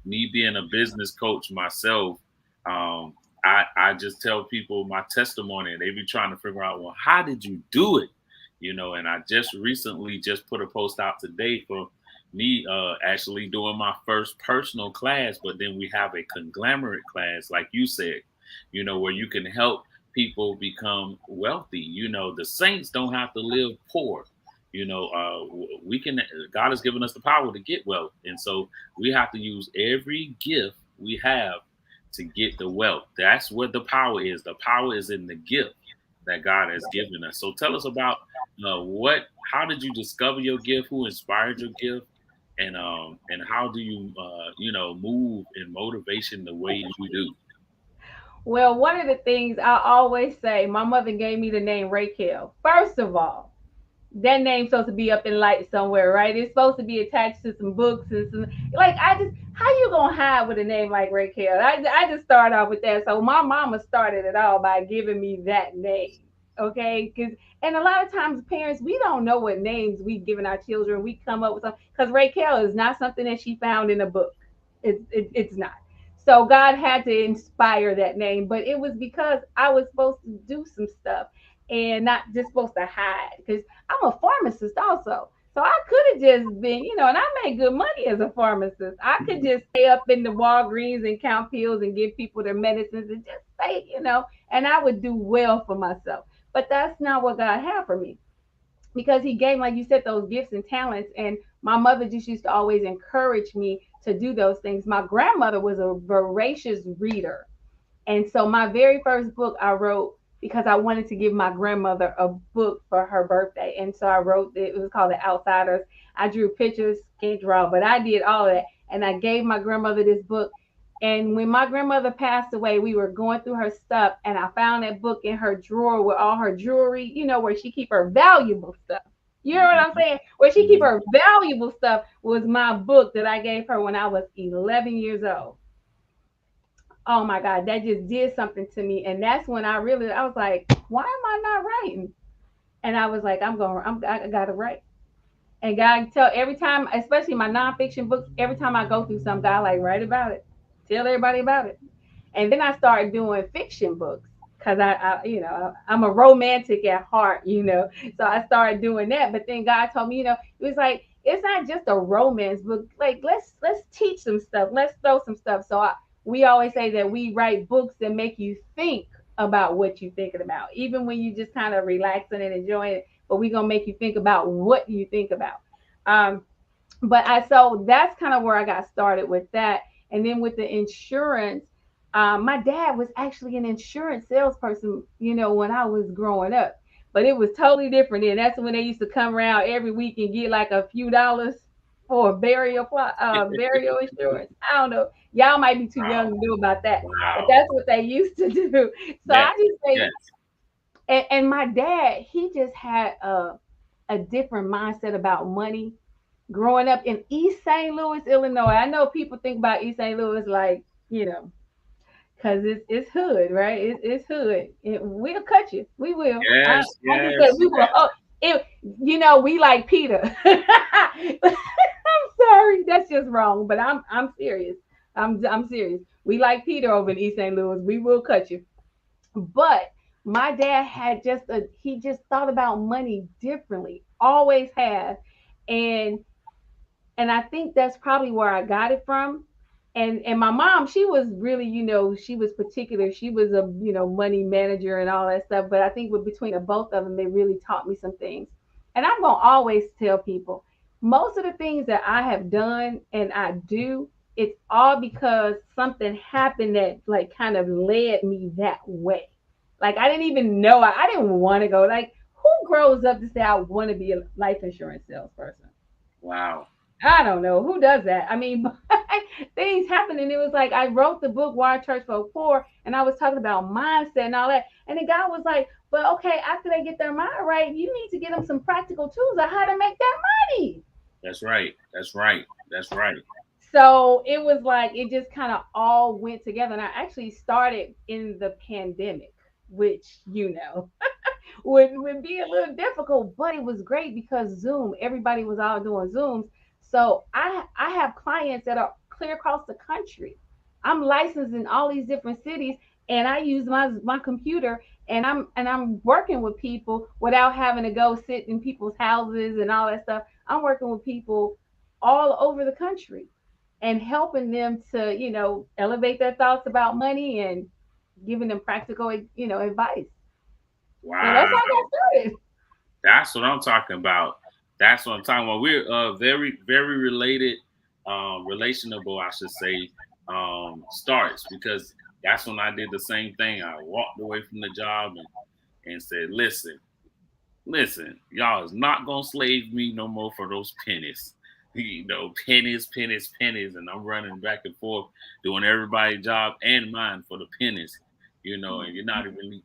me being a business coach myself, I just tell people my testimony, and they be trying to figure out, well, how did you do it? And I just recently just put a post out today for me actually doing my first personal class, but then we have a conglomerate class, like you said, where you can help people become wealthy. The saints don't have to live poor. We can. God has given us the power to get wealth, and so we have to use every gift we have to get the wealth. That's what the power is. The power is in the gift that God has given us. So tell us about how did you discover your gift? Who inspired your gift? And how do you move in motivation the way you do? Well, one of the things I always say, my mother gave me the name RAYKEL. First of all, that name's supposed to be up in lights somewhere, right? It's supposed to be attached to some books and some, like, how you gonna hide with a name like RAYKEL? I just started off with that. So my mama started it all by giving me that name. Okay, and a lot of times parents, we don't know what names we've given our children. We come up with something, because RAYKEL is not something that she found in a book. It's not. So God had to inspire that name, but it was because I was supposed to do some stuff and not just supposed to hide, because I'm a pharmacist also. So I could have just been, and I made good money as a pharmacist. I could just stay up in the Walgreens and count pills and give people their medicines and just say, and I would do well for myself. But that's not what God had for me, because he gave, like you said, those gifts and talents. And my mother just used to always encourage me to do those things. My grandmother was a voracious reader. And so my very first book I wrote because I wanted to give my grandmother a book for her birthday. And so I wrote it. It was called The Outsiders. I drew pictures, can't draw, but I did all of that. And I gave my grandmother this book. And when my grandmother passed away, we were going through her stuff, and I found that book in her drawer with all her jewelry, where she keep her valuable stuff. You know what I'm saying? Where she keep her valuable stuff was my book that I gave her when I was 11 years old. oh my God, that just did something to me. And that's when I was like, why am I not writing? And I was like, I gotta write. And God tell every time, especially my nonfiction books, every time I go through something, God like write about it, tell everybody about it. And then I started doing fiction books because I'm a romantic at heart, So I started doing that. But then God told me, it was like it's not just a romance book. Like let's teach some stuff. Let's throw some stuff. We always say that we write books that make you think about what you're thinking about, even when you just kind of relaxing and enjoying it. But we're gonna make you think about what you think about. Um, so that's kind of where I got started with that. And then with the insurance, my dad was actually an insurance salesperson, when I was growing up. But it was totally different then. That's when they used to come around every week and get like a few dollars for burial insurance. I don't know. Y'all might be too young to know about that, but Wow. that's what they used to do. So Yes, I just say, yes. and my dad, he just had a different mindset about money growing up in East St. Louis, Illinois. I know people think about East St. Louis like, because it's hood, right? It's hood. We'll cut you. We will. I Yes, just said yes, we will. yes. Oh, we like Peter. I'm sorry, that's just wrong. But I'm serious. I'm serious. We like Peter over in East St. Louis. We will cut you. But my dad had he just thought about money differently. Always have. And I think that's probably where I got it from. And my mom, she was really, she was particular. She was a, money manager and all that stuff. But I think between the both of them, they really taught me some things. And I'm gonna always tell people, most of the things that I have done and I do, it's all because something happened that like kind of led me that way. Like I didn't even know I didn't want to go. Like who grows up to say I want to be a life insurance salesperson? Wow. I don't know who does that. I mean, things happen, and it was like I wrote the book "Why Church for Poor," and I was talking about mindset and all that. And the guy was like, "But okay, after they get their mind right, you need to get them some practical tools on how to make that money." That's right. That's right. That's right. So it was like it just kind of all went together. And I actually started in the pandemic, which would be a little difficult, but it was great because Zoom, everybody was all doing Zooms. So I have clients that are clear across the country. I'm licensed in all these different cities, and I use my computer, and I'm working with people without having to go sit in people's houses and all that stuff. I'm working with people all over the country and helping them to, elevate their thoughts about money and giving them practical, advice. So that's Wow. how I got started. That's what I'm talking about. That's what I'm talking about. We're very, very related, relationable, I should say, starts because that's when I did the same thing. I walked away from the job and said, listen, y'all is not gonna slave me no more for those pennies. Pennies, pennies, pennies, and I'm running back and forth doing everybody's job and mine for the pennies, and you're not even,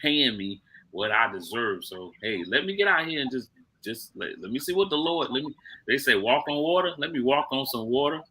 paying me what I deserve. So hey, let me get out here and just let me see what the Lord. They say walk on water. Let me walk on some water.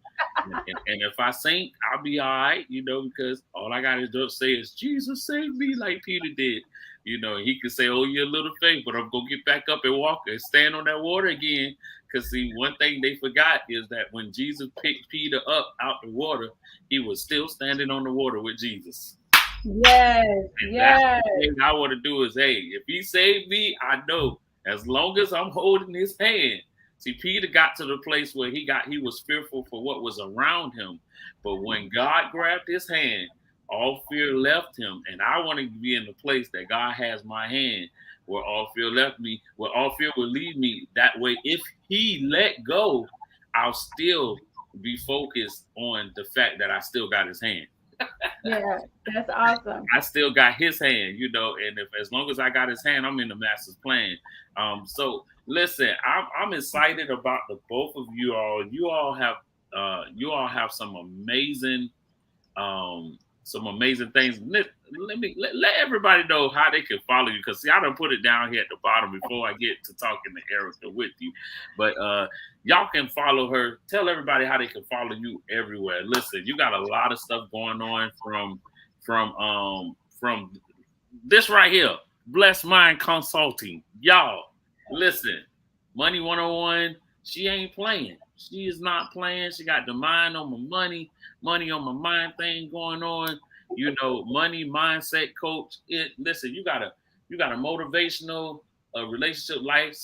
And if I sink, I'll be all right, because all I got to do say is Jesus save me, like Peter did. He could say, "Oh, you're a little faith," but I'm gonna get back up and walk and stand on that water again. Because see, one thing they forgot is that when Jesus picked Peter up out the water, he was still standing on the water with Jesus. Yes, And that's yes. the thing I want to do is, hey, if he saved me, I know as long as I'm holding his hand. See, Peter got to the place where he was fearful for what was around him. But when God grabbed his hand, all fear left him. And I want to be in the place that God has my hand, where all fear left me, where all fear will leave me. That way, if he let go, I'll still be focused on the fact that I still got his hand. Yeah, that's awesome. I still got his hand, and if as long as I got his hand, I'm in the master's plan. So listen, I'm excited about the both of you all. You all have some amazing some amazing things. Let everybody know how they can follow you, because see, I done put it down here at the bottom before I get to talking to Erica with you. But y'all can follow her. Tell everybody how they can follow you everywhere. Listen, you got a lot of stuff going on from this right here, Blessed Mind Consulting. Y'all, listen, Money 101, she ain't playing. She is not playing. She got the mind on my money on my mind thing going on. You know, money mindset coach. Listen, you got a motivational relationship life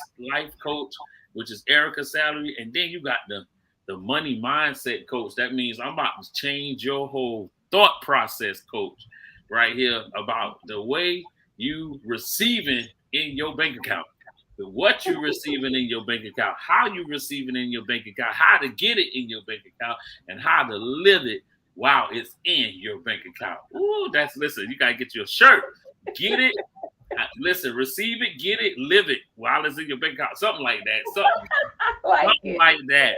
coach, which is Erica Salary, and then you got the money mindset coach. That means I'm about to change your whole thought process, coach, right here, about the way you receiving in your bank account. What you receiving in your bank account, how you receiving in your bank account, how to get it in your bank account, and how to live it while it's in your bank account. Ooh, listen, you gotta get your shirt. Get it, listen, receive it, get it, live it while it's in your bank account. Something like that. Something like that.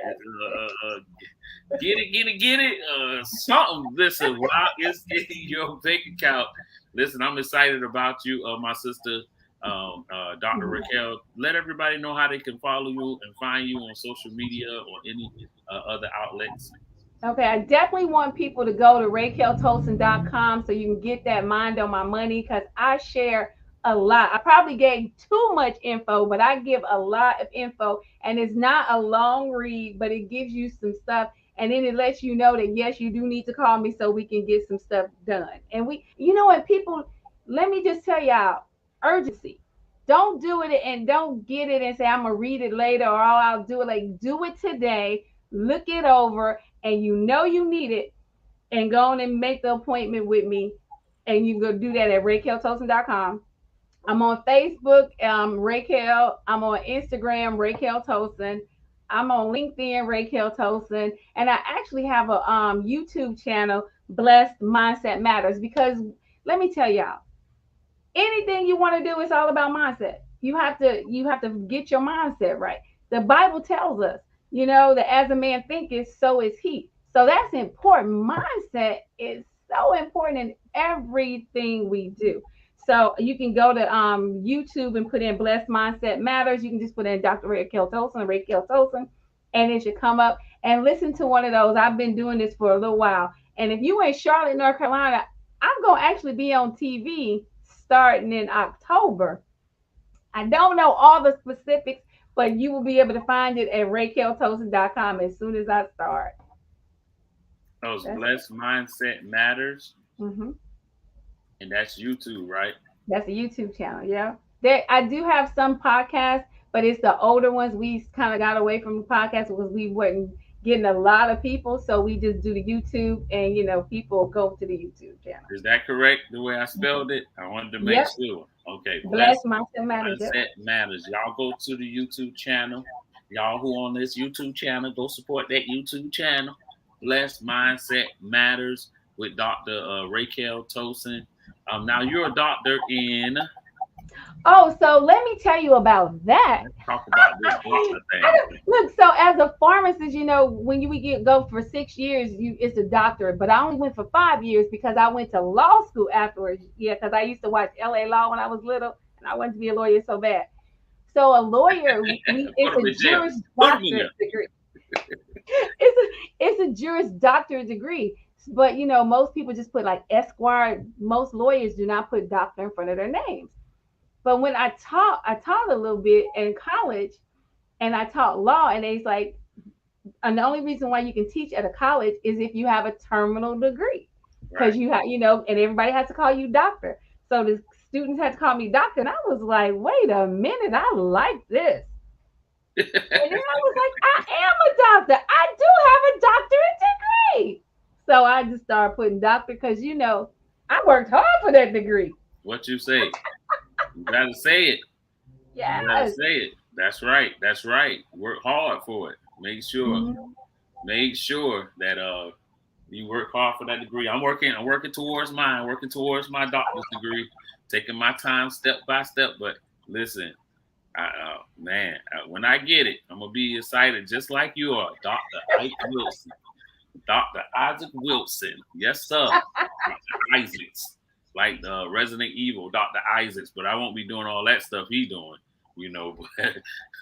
Get it. Something, listen, while it's in your bank account. Listen, I'm excited about you, my sister. Dr. RAYKEL, let everybody know how they can follow you and find you on social media or any other outlets. Okay, I definitely want people to go to RAYKELTOLSON.com so you can get that mind on my money, because I share a lot. I probably gave too much info, but I give a lot of info, and it's not a long read, but it gives you some stuff. And then it lets you know that, yes, you do need to call me so we can get some stuff done. And what, people, let me just tell y'all, urgency. Don't do it and don't get it and say, I'm going to read it later, or I'll do it. Like, do it today, look it over, and you need it, and go on and make the appointment with me. And you can go do that at RAYKELTOLSON.com. I'm on Facebook, RAYKEL. I'm on Instagram, RAYKEL Tolson. I'm on LinkedIn, RAYKEL Tolson. And I actually have a YouTube channel, Blessed Mindset Matters, because let me tell y'all, anything you want to do, it's all about mindset. You have to get your mindset right. The Bible tells us, that as a man thinketh, so is he. So that's important. Mindset is so important in everything we do. So you can go to YouTube and put in Blessed Mindset Matters. You can just put in Dr. RAYKEL Tolson, and it should come up. And listen to one of those. I've been doing this for a little while. And if you in Charlotte, North Carolina, I'm going to actually be on TV starting in October. I don't know all the specifics, but you will be able to find it at RAYKELTOLSON.com as soon as I start. Those Blessed Mindset Matters. Mm-hmm. And that's YouTube, right? That's a YouTube channel, yeah. I do have some podcasts, but it's the older ones. We kind of got away from the podcast because we weren't getting a lot of people. So we just do the YouTube, and, people go to the YouTube channel. Is that correct, the way I spelled it? I wanted to make sure. Okay. Blessed Mindset Matters. Mindset Matters. Y'all go to the YouTube channel. Y'all who on this YouTube channel, go support that YouTube channel. Blessed Mindset Matters with Dr. RAYKEL Tolson. Now you're a doctor in. Oh, so let me tell you about that. Let's talk about this doctor thing. Look, so as a pharmacist, when go for 6 years, it's a doctorate. But I only went for 5 years because I went to law school afterwards. Yeah, because I used to watch LA Law when I was little, and I wanted to be a lawyer so bad. So a lawyer, it's a Juris Doctorate degree. It's a Juris Doctorate degree. But most people just put like Esquire. Most lawyers do not put doctor in front of their names. But when I taught a little bit in college, and I taught law, and it's like, and the only reason why you can teach at a college is if you have a terminal degree, because you have, and everybody has to call you doctor. So the students had to call me doctor, and I was like, wait a minute, I like this. And then I was like, I am a doctor. I do have a doctorate degree. So I just started putting doctor because, I worked hard for that degree. What you say? You gotta say it. Yeah. You gotta say it. That's right. That's right. Work hard for it. Make sure that you work hard for that degree. I'm working towards mine, working towards my doctor's degree, taking my time step by step. But listen, when I get it, I'm gonna be excited just like you are, Dr. Ike Wilson. Dr. Isaac Wilson. Yes, sir. Isaacs, like Resident Evil, Dr. Isaacs, but I won't be doing all that stuff he doing, but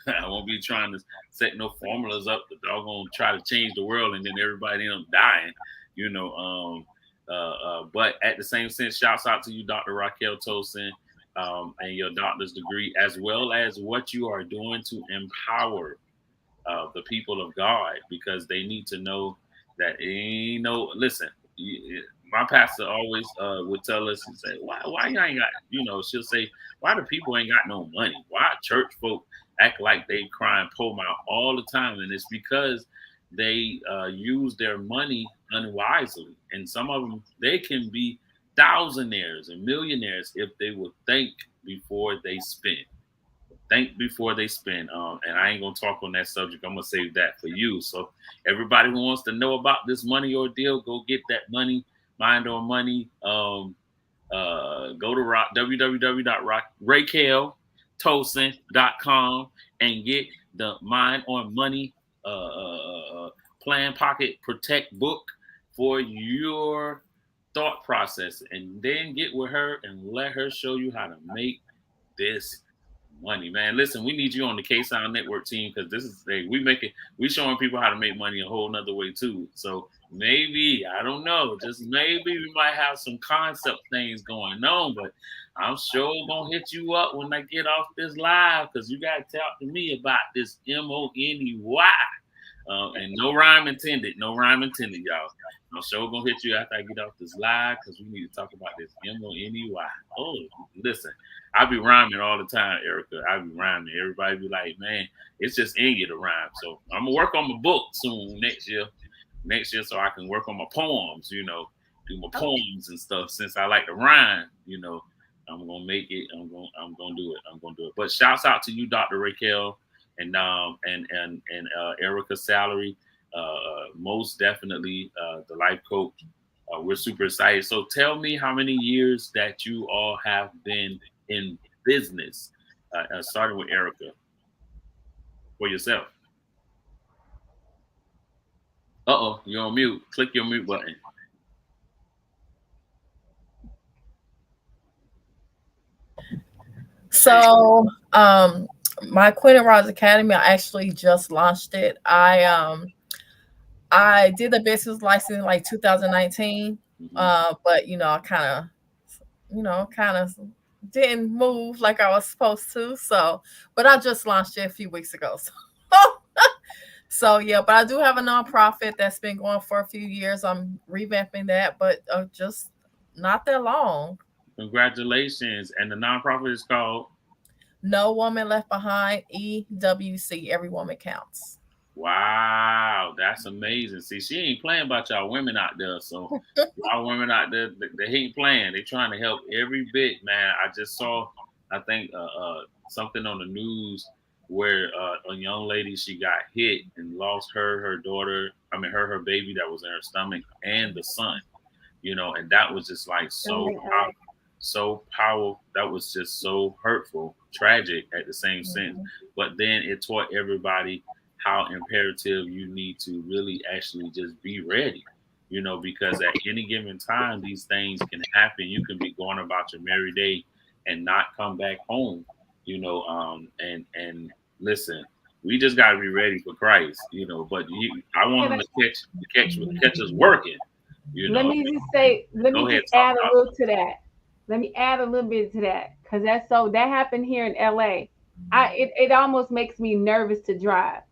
I won't be trying to set no formulas up that doggone try to change the world and then everybody end up dying, but at the same sense, shouts out to you, Dr. Raquel Tolson, and your doctor's degree, as well as what you are doing to empower the people of God, because they need to know that listen, my pastor always would tell us and say, why you ain't got, she'll say, why the people ain't got no money? Why church folk act like they crying po mouth all the time? And it's because they use their money unwisely. And some of them, they can be thousandaires and millionaires if they would think before they spend. Think before they spend. And I ain't gonna talk on that subject. I'm gonna save that for you. So everybody who wants to know about this money ordeal, go get that money. Mind on Money. Go to www.raykeltolson.com and get the Mind on Money Plan Pocket Protect book for your thought process, and then get with her and let her show you how to make this money, man. Listen, we need you on the K-Sound Network team, because this is we showing people how to make money a whole nother way too. So maybe, I don't know, just maybe we might have some concept things going on, but I'm sure gonna hit you up when I get off this live, because you gotta talk to me about this MONEY. And no rhyme intended, y'all. I'm sure gonna hit you after I get off this live, because we need to talk about this MONEY. Oh, listen, I be rhyming all the time, Erica. I be rhyming. Everybody be like, man, it's just in you to rhyme. So I'm gonna work on my book soon next year, so I can work on my poems, do my poems and stuff. Since I like to rhyme, I'm gonna make it. I'm gonna do it. But shouts out to you, Dr. Raquel, and Erica Salary, most definitely the life coach. We're super excited. So tell me how many years that you all have been in business, starting with Erica, for yourself. You're on mute. Click your mute button. So, my Queen and Roz Academy, I actually just launched it. I did the business license in like 2019, but I kind of didn't move like I was supposed to. So, but I just launched it a few weeks ago. So yeah, but I do have a nonprofit that's been going for a few years. I'm revamping that, but just not that long. Congratulations. And the nonprofit is called No Woman Left Behind, EWC. Every Woman Counts. Wow, that's amazing. See, she ain't playing about y'all women out there. So y'all women out there, they ain't playing. They trying to help every bit, man. I just saw, I think, something on the news where a young lady, she got hit and lost her daughter, her baby that was in her stomach, and the son, and that was just like so powerful. That was just so hurtful, tragic at the same sense. But then it taught everybody how imperative you need to really actually just be ready, because at any given time, these things can happen. You can be going about your merry day and not come back home, and listen, we just got to be ready for Christ, but I want them to catch us working, Let me just add a little to that. Let me add a little bit to that, because that happened here in LA. It almost makes me nervous to drive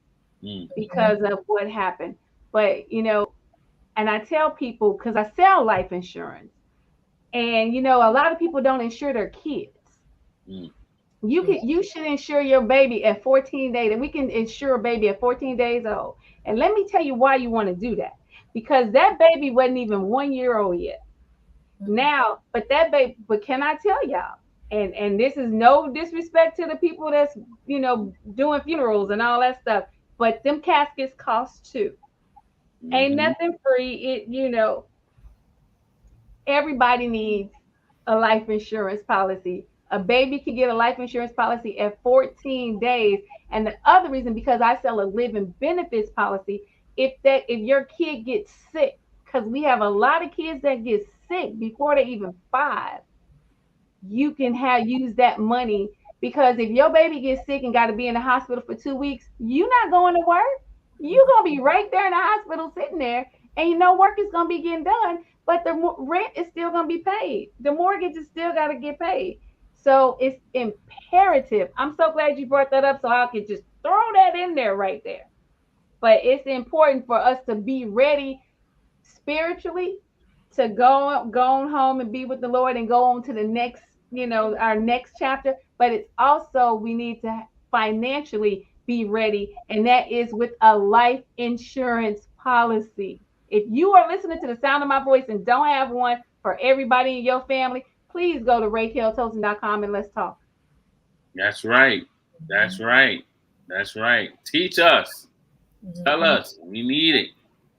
because of what happened. But and I tell people, because I sell life insurance, and a lot of people don't insure their kids. You should insure your baby at 14 days, and we can insure a baby at 14 days old. And let me tell you why you want to do that, because that baby wasn't even 1 year old yet. Now, but can I tell y'all, and this is no disrespect to the people that's doing funerals and all that stuff, but them caskets cost too. Ain't nothing free. Everybody needs a life insurance policy. A baby can get a life insurance policy at 14 days. And the other reason, because I sell a living benefits policy, if your kid gets sick, because we have a lot of kids that get sick before they're even 5. You can use that money, because if your baby gets sick and got to be in the hospital for 2 weeks, you're not going to work. You're going to be right there in the hospital sitting there, and work is going to be getting done, but the rent is still going to be paid. The mortgage is still got to get paid. So it's imperative. I'm so glad you brought that up, so I could just throw that in there right there. But it's important for us to be ready spiritually to go home and be with the Lord and go on to the next, our next chapter. But it's also, we need to financially be ready, and that is with a life insurance policy. If you are listening to the sound of my voice and don't have one for everybody in your family, please go to RAYKELTOLSON.com and let's talk. That's right. That's right. That's right. Teach us. Tell us. We need it.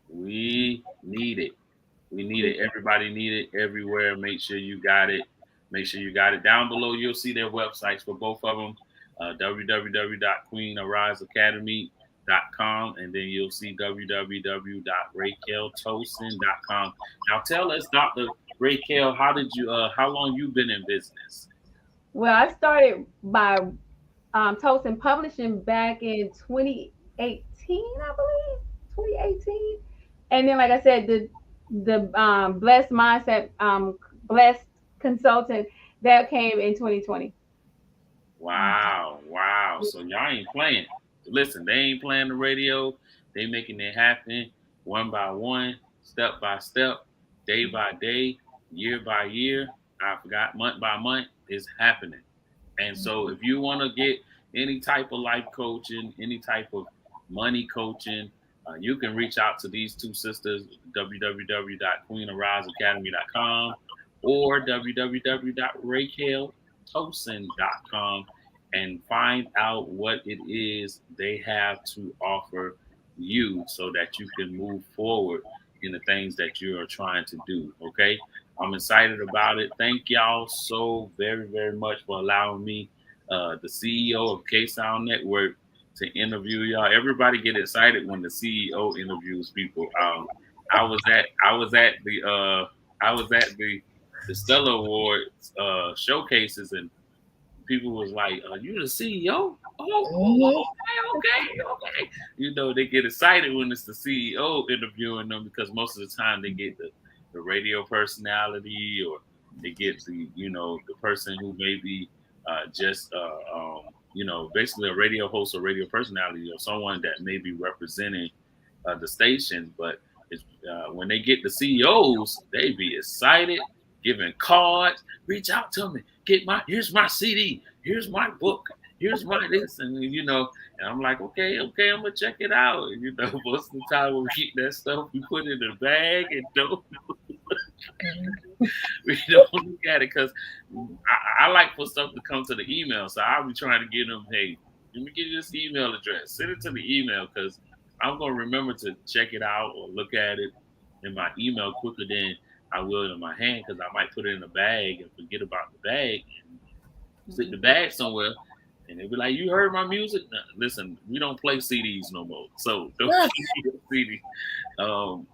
We need it. We need it. Everybody need it everywhere. Make sure you got it. Make sure you got it. Down below, you'll see their websites for both of them. www.queenarisacademy.com, and then you'll see www.RAYKELTOLSON.com. Now tell us, Dr. RAYKEL, how long you been in business? Well, I started by Tolson Publishing back in 2018, I believe, 2018. And then, like I said, the Blessed Mindset, Blessed Consultant, that came in 2020. Wow. So y'all ain't playing. Listen, they ain't playing the radio. They making it happen one by one, step by step, day by day, year by year. I forgot, month by month is happening. And so if you want to get any type of life coaching, any type of money coaching, you can reach out to these two sisters, www.queenarisacademy.com or www.RAYKELTOLSON.com, and find out what it is they have to offer you so that you can move forward in the things that you are trying to do. Okay. I'm excited about it. Thank y'all so very, very much for allowing me, the CEO of K-Sound Network, to interview y'all. Everybody get excited when the CEO interviews people. I was at the Stellar Awards showcases, and people was like, "You the CEO? Oh, okay." They get excited when it's the CEO interviewing them, because most of the time they get the radio personality, or they get the person who may be basically a radio host or radio personality, or someone that may be representing the station. But when they get the CEOs, they be excited, giving cards, reach out to me, here's my CD, here's my book, here's my this, and and I'm like, okay, I'm gonna check it out. Most of the time when we get that stuff, we put it in a bag and we don't look at it, because I like for stuff to come to the email. So I'll be trying to get them, hey, let me give you this email address. Send it to the email, because I'm going to remember to check it out or look at it in my email quicker than I will in my hand, because I might put it in a bag and forget about the bag and stick the bag somewhere. And they'll be like, you heard my music? No, listen, we don't play CDs no more. So don't play CD. Can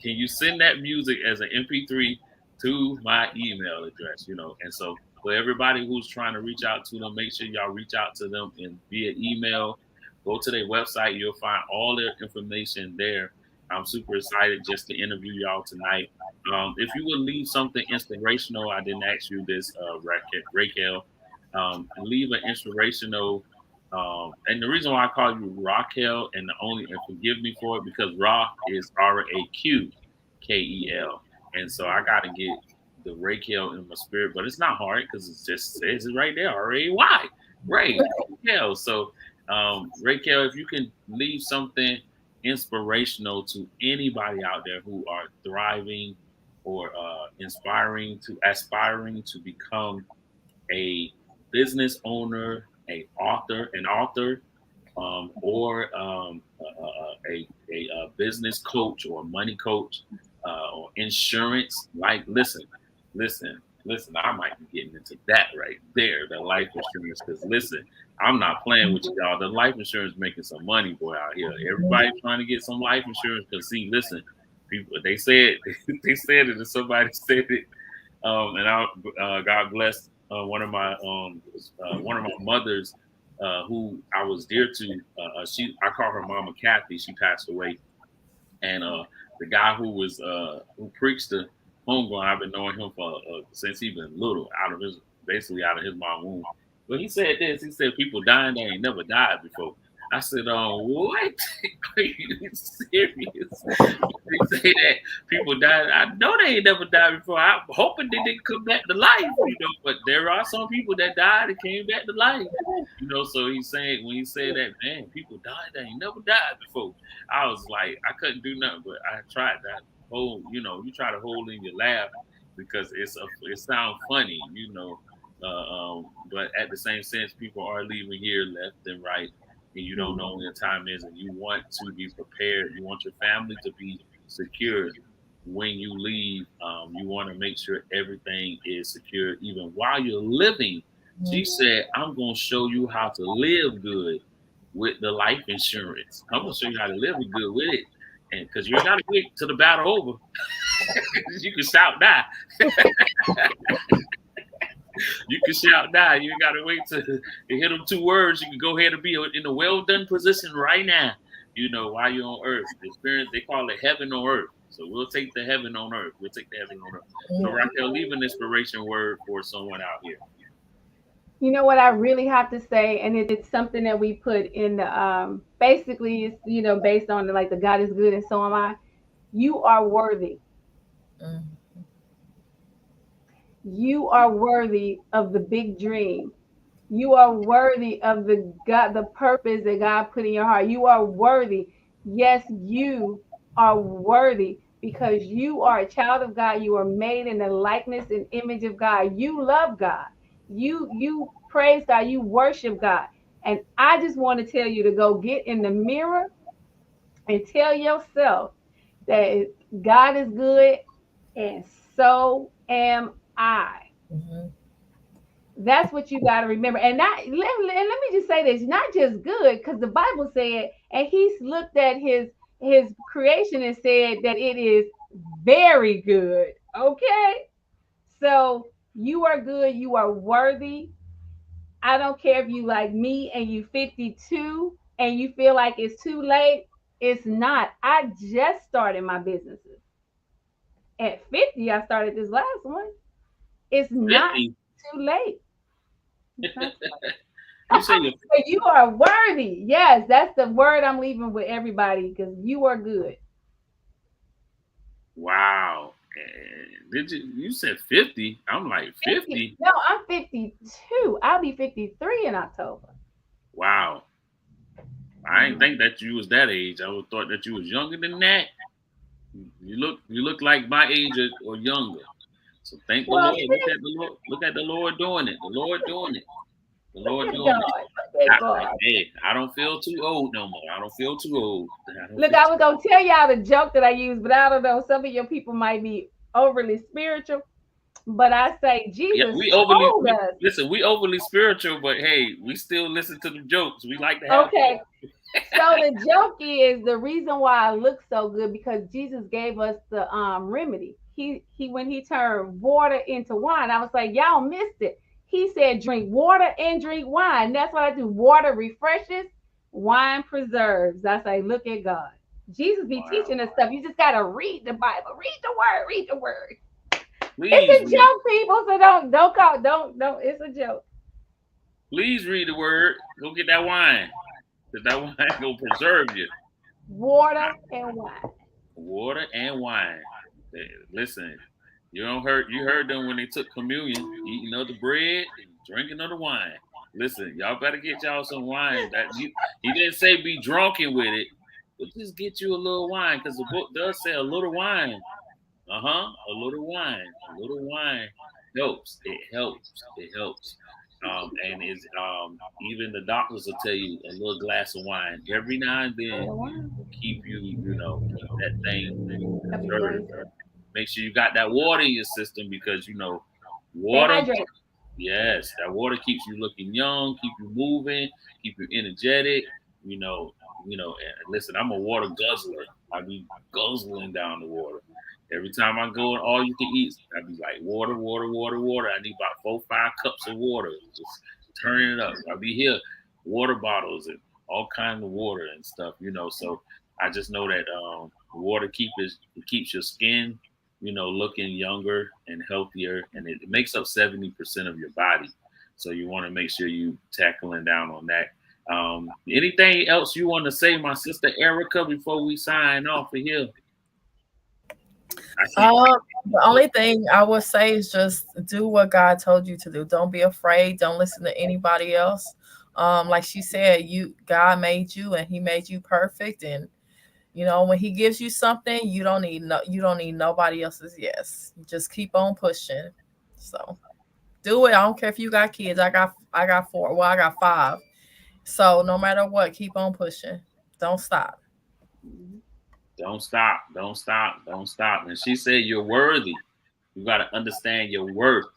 you send that music as an MP3 to my email address? And so for everybody who's trying to reach out to them, make sure y'all reach out to them via email. Go to their website. You'll find all their information there. I'm super excited just to interview y'all tonight. If you would leave something inspirational, I didn't ask you this, RAYKEL. Leave an inspirational, and the reason why I call you Raquel, and forgive me for it, because Ra is RAQKEL, and so I gotta get the RAYKEL in my spirit, but it's not hard because it just says it right there, RAY, RAYKEL. So RAYKEL, if you can leave something inspirational to anybody out there who are thriving or aspiring to become a business owner, an author, or a business coach or a money coach, or insurance. Like, listen, I might be getting into that right there, the life insurance. Because listen, I'm not playing with y'all. The life insurance making some money, boy, out here. Everybody's trying to get some life insurance. Because see, listen, People, they said they said it, and somebody said it. And God bless one of my mothers, who I was dear to. I call her Mama Kathy. She passed away, and the guy who preached the homegrown, I've been knowing him for since he been little, basically out of his mom's womb. But he said this. He said people dying, they ain't never died before. I said, what? Are you serious? They say that people died. I know they ain't never died before. I'm hoping they didn't come back to life, but there are some people that died and came back to life. So he's saying, when he said that, man, people died, they ain't never died before. I was like, I couldn't do nothing, but I tried that whole, you try to hold in your laugh because it sounds funny, but at the same sense, people are leaving here left and right. And you don't know when the time is, and you want to be prepared. You want your family to be secured when you leave. You want to make sure everything is secure, even while you're living. She said, I'm going to show you how to live good with the life insurance. I'm going to show you how to live good with it. And because you got to wait till the battle over. You can shout die. You can shout die. You got to wait to hit them 2 words. You can go ahead and be in a well-done position right now, while you're on earth. The experience, they call it heaven on earth. So we'll take the heaven on earth. We'll take the heaven on earth. So Raquel, leave an inspiration word for someone out here. You know what I really have to say, and it's something that we put in the, basically it's, based on the God is good and so am I. You are worthy. You are worthy of the big dream. You are worthy of the purpose that God put in your heart. You are worthy. Yes, you are worthy because you are a child of God. You are made in the likeness and image of God. You love God. You praise God. You worship God. And I just want to tell you to go get in the mirror and tell yourself that God is good and so am I. That's what you got to remember. And let me just say this, not just good, because the Bible said, and he's looked at his creation and said that it is very good. Okay. So you are good. You are worthy. I don't care if you like me and you 52 and you feel like it's too late. It's not. I just started my businesses. At 50, I started this last one. It's not too late. You are worthy. Yes, that's the word I'm leaving with everybody because you are good. Wow. You said 50? I'm like 50. No, I'm 52. I'll be 53 in October. Wow. I didn't think that you was that age. I would have thought that you was younger than that. You look like my age or younger. So thank the Lord. Look at the Lord doing it. The Lord doing it. The Lord doing it. I don't feel too old no more. I don't feel too old. Look, I was gonna tell y'all the joke that I use, but I don't know. Some of your people might be overly spiritual. But I say Jesus told us. Listen, we overly spiritual, but hey, we still listen to the jokes. We like to have. Okay. So the joke is the reason why I look so good because Jesus gave us the remedy. He when he turned water into wine, I was like, y'all missed it. He said, drink water and drink wine. That's what I do. Water refreshes, wine preserves. I say, look at God. Jesus be teaching us stuff. You just gotta read the Bible. Read the word. Read the word. Please it's a joke, people. So don't. It's a joke. Please read the word. Go get that wine. Because that wine will preserve you. Water and wine. Water and wine. Listen, you heard them when they took communion, eating of the bread, drinking of the wine. Listen, y'all better get y'all some wine. He didn't say be drunken with it, but just get you a little wine, because the book does say a little wine. A little wine. A little wine helps. It helps. And it's even the doctors will tell you a little glass of wine every now and then will keep you, keep that thing preserved. Make sure you got that water in your system because water. Yes, that water keeps you looking young, keep you moving, keep you energetic. And listen, I'm a water guzzler. I be guzzling down the water. Every time I go and all you can eat, I be like water, water, water, water. I need about 4-5 cups of water. Just turning it up. I be here, water bottles and all kinds of water and stuff, you know. So I just know that water keeps your skin, you know, looking younger and healthier, and it makes up 70% of your body. So you want to make sure you tackling down on that. Anything else you want to say, my sister Erica, before we sign off of here? The only thing I would say is just do what God told you to do. Don't be afraid. Don't listen to anybody else. Like she said, God made you and He made you perfect. And you know, when He gives you something, you don't need nobody else's yes. Just keep on pushing. So do it. I don't care if you got kids. I got 4. Well, I got 5. So no matter what, keep on pushing. Don't stop. Don't stop. Don't stop. Don't stop. And she said you're worthy. You got to understand your worth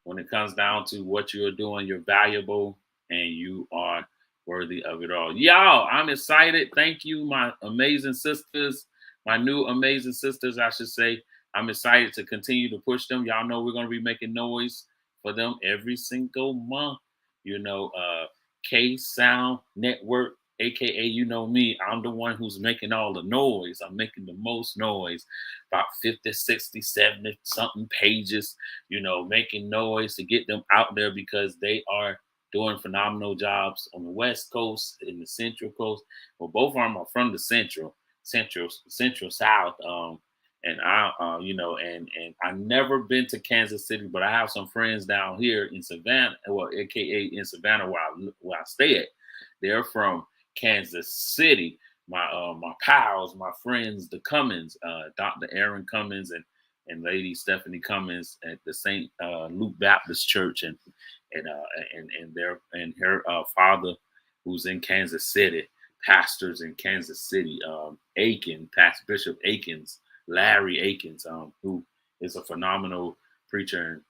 when it comes down to what you're doing. You're valuable and you are worthy of it all. Y'all, I'm excited. Thank you, my amazing sisters, my new amazing sisters, I should say. I'm excited to continue to push them. Y'all know we're going to be making noise for them every single month. You know, K-Sound Network, AKA, you know me, I'm the one who's making all the noise. I'm making the most noise, about 50, 60, 70 something pages, you know, making noise to get them out there because they are doing phenomenal jobs on the West Coast and the Central Coast. Well, both of them are from the Central South. And I, you know, and I've never been to Kansas City, but I have some friends down here in Savannah, well, AKA in Savannah where I stay at. They're from Kansas City. My pals, my friends, the Cummins, Dr. Aaron Cummins and Lady Stephanie Cummins at the St. Luke Baptist Church, and her father, who's in Kansas City, pastors in Kansas City, Pastor Bishop Akins, Larry Akins, who is a phenomenal preacher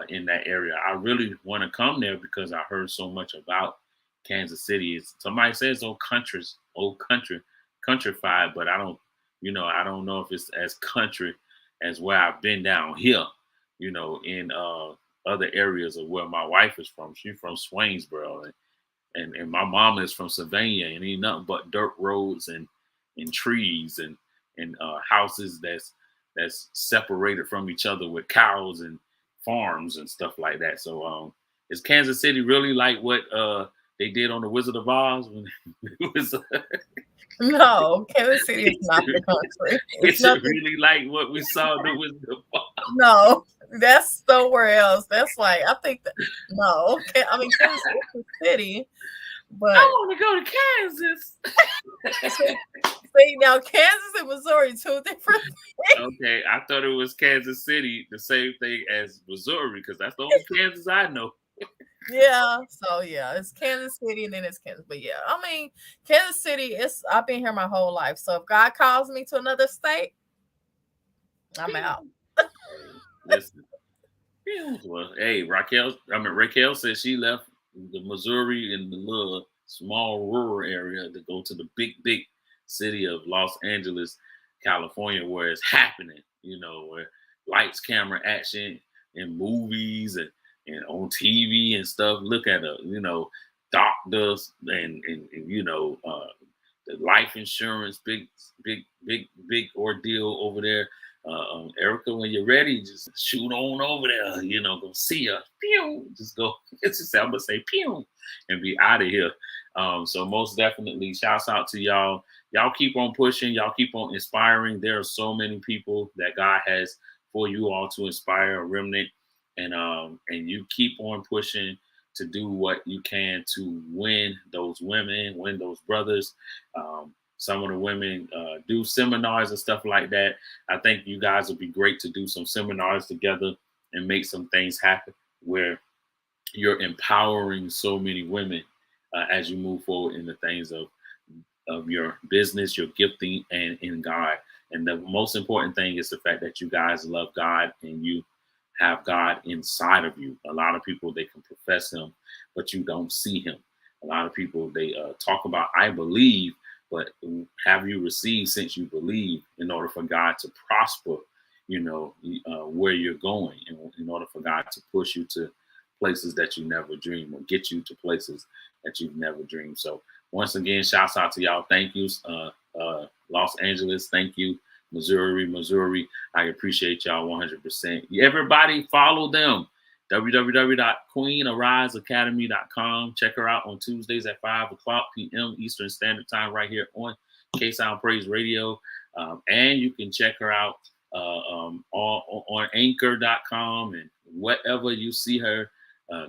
in that area. I really want to come there because I heard so much about Kansas City. Somebody says old countrified, but I don't know if it's as country as where I've been down here, you know, in other areas of where my wife is from. She's from Swainsboro, and my mom is from Savannah, and ain't nothing but dirt roads and trees and houses that's separated from each other with cows and farms and stuff like that. So is Kansas City really like what they did on the Wizard of Oz when it was no, Kansas City is not the country. It's really like what we saw in the Wizard of Oz. No, that's somewhere else. That's like, I think that, no. I mean, Kansas City, but I want to go to Kansas. See, now Kansas and Missouri, 2 different things. Okay, I thought it was Kansas City, the same thing as Missouri, because that's the only Kansas I know. Yeah, so yeah, it's Kansas City and then it's Kansas. But yeah, I mean, Kansas City, I've been here my whole life. So if God calls me to another state, I'm out. Listen. Well, hey, Raquel said she left the Missouri in the little small rural area to go to the big city of Los Angeles, California, where it's happening, you know, where lights, camera, action, and movies and on TV and stuff. Look at you know, doctors and you know, the life insurance, big ordeal over there. Erica, when you're ready, just shoot on over there, you know, go see her. Pew! Just go, it's just, I'm gonna say pew and be out of here. So most definitely shouts out to y'all. Y'all keep on pushing, y'all keep on inspiring. There are so many people that God has for you all to inspire a remnant, and you keep on pushing to do what you can to win those women, win those brothers. Some of the women do seminars and stuff like that. I think you guys would be great to do some seminars together and make some things happen where you're empowering so many women as you move forward in the things of your business, your gifting, and in God. And the most important thing is the fact that you guys love God and you have God inside of you. A lot of people, they can profess him, but you don't see him. A lot of people, they talk about, I believe, but have you received since you believe in order for God to prosper, where you're going, and in order for God to push you to places that you never dreamed or get you to places that you've never dreamed. So once again, shouts out to y'all. Thank you. Los Angeles. Thank you. Missouri. I appreciate y'all 100%. Everybody follow them. www.queenariseacademy.com. Check her out on Tuesdays at 5:00 p.m. Eastern Standard Time right here on K-Sound Praise Radio. And you can check her out on anchor.com, and whatever you see her,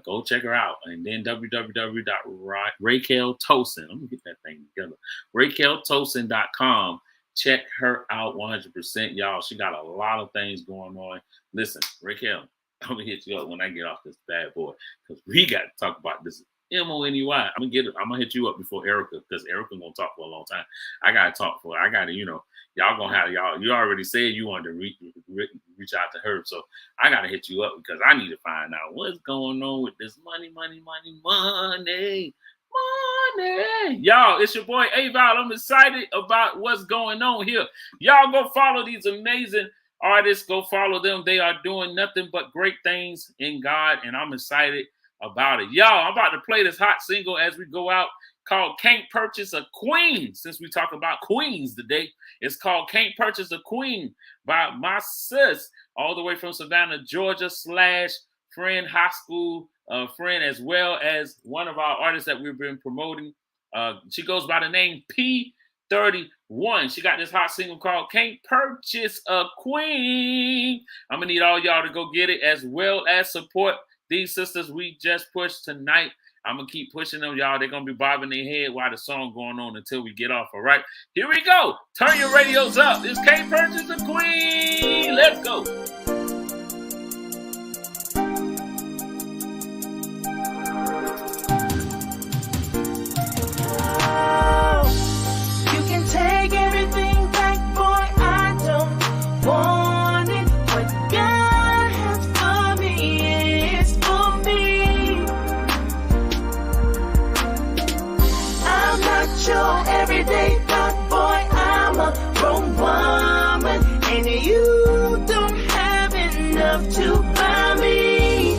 go check her out. And then www.RAYKEL TOLSON. I'm going to get that thing together. RAYKELTOLSON.com. Check her out 100%, y'all. She got a lot of things going on. Listen, Raykel, I'm going to hit you up when I get off this bad boy, because we got to talk about this MONEY. I'm going to hit you up before Erica, because Erica going to talk for a long time. I got to talk for her. I got to, y'all going to have, you already said you wanted to reach out to her. So I got to hit you up, because I need to find out what's going on with this money. Y'all, it's your boy A-VOW. I'm excited about what's going on here. Y'all go follow these amazing artists. Go follow them. They are doing nothing but great things in God, and I'm excited about it. Y'all, I'm about to play this hot single as we go out, called Can't Purchase a Queen. Since we talk about queens today, it's called Can't Purchase a Queen by my sis, all the way from Savannah, Georgia, / friend, high school friend, as well as one of our artists that we've been promoting. She goes by the name P31. She got this hot single called Can't Purchase a Queen. I'm going to need all y'all to go get it, as well as support these sisters we just pushed tonight. I'm going to keep pushing them, y'all. They're going to be bobbing their head while the song going on until we get off, all right? Here we go. Turn your radios up. This Can't Purchase a Queen. Let's go. Take everything back, boy, I don't want it. What God has for me is for me. I'm not your everyday thought, boy, I'm a grown woman, and you don't have enough to buy me.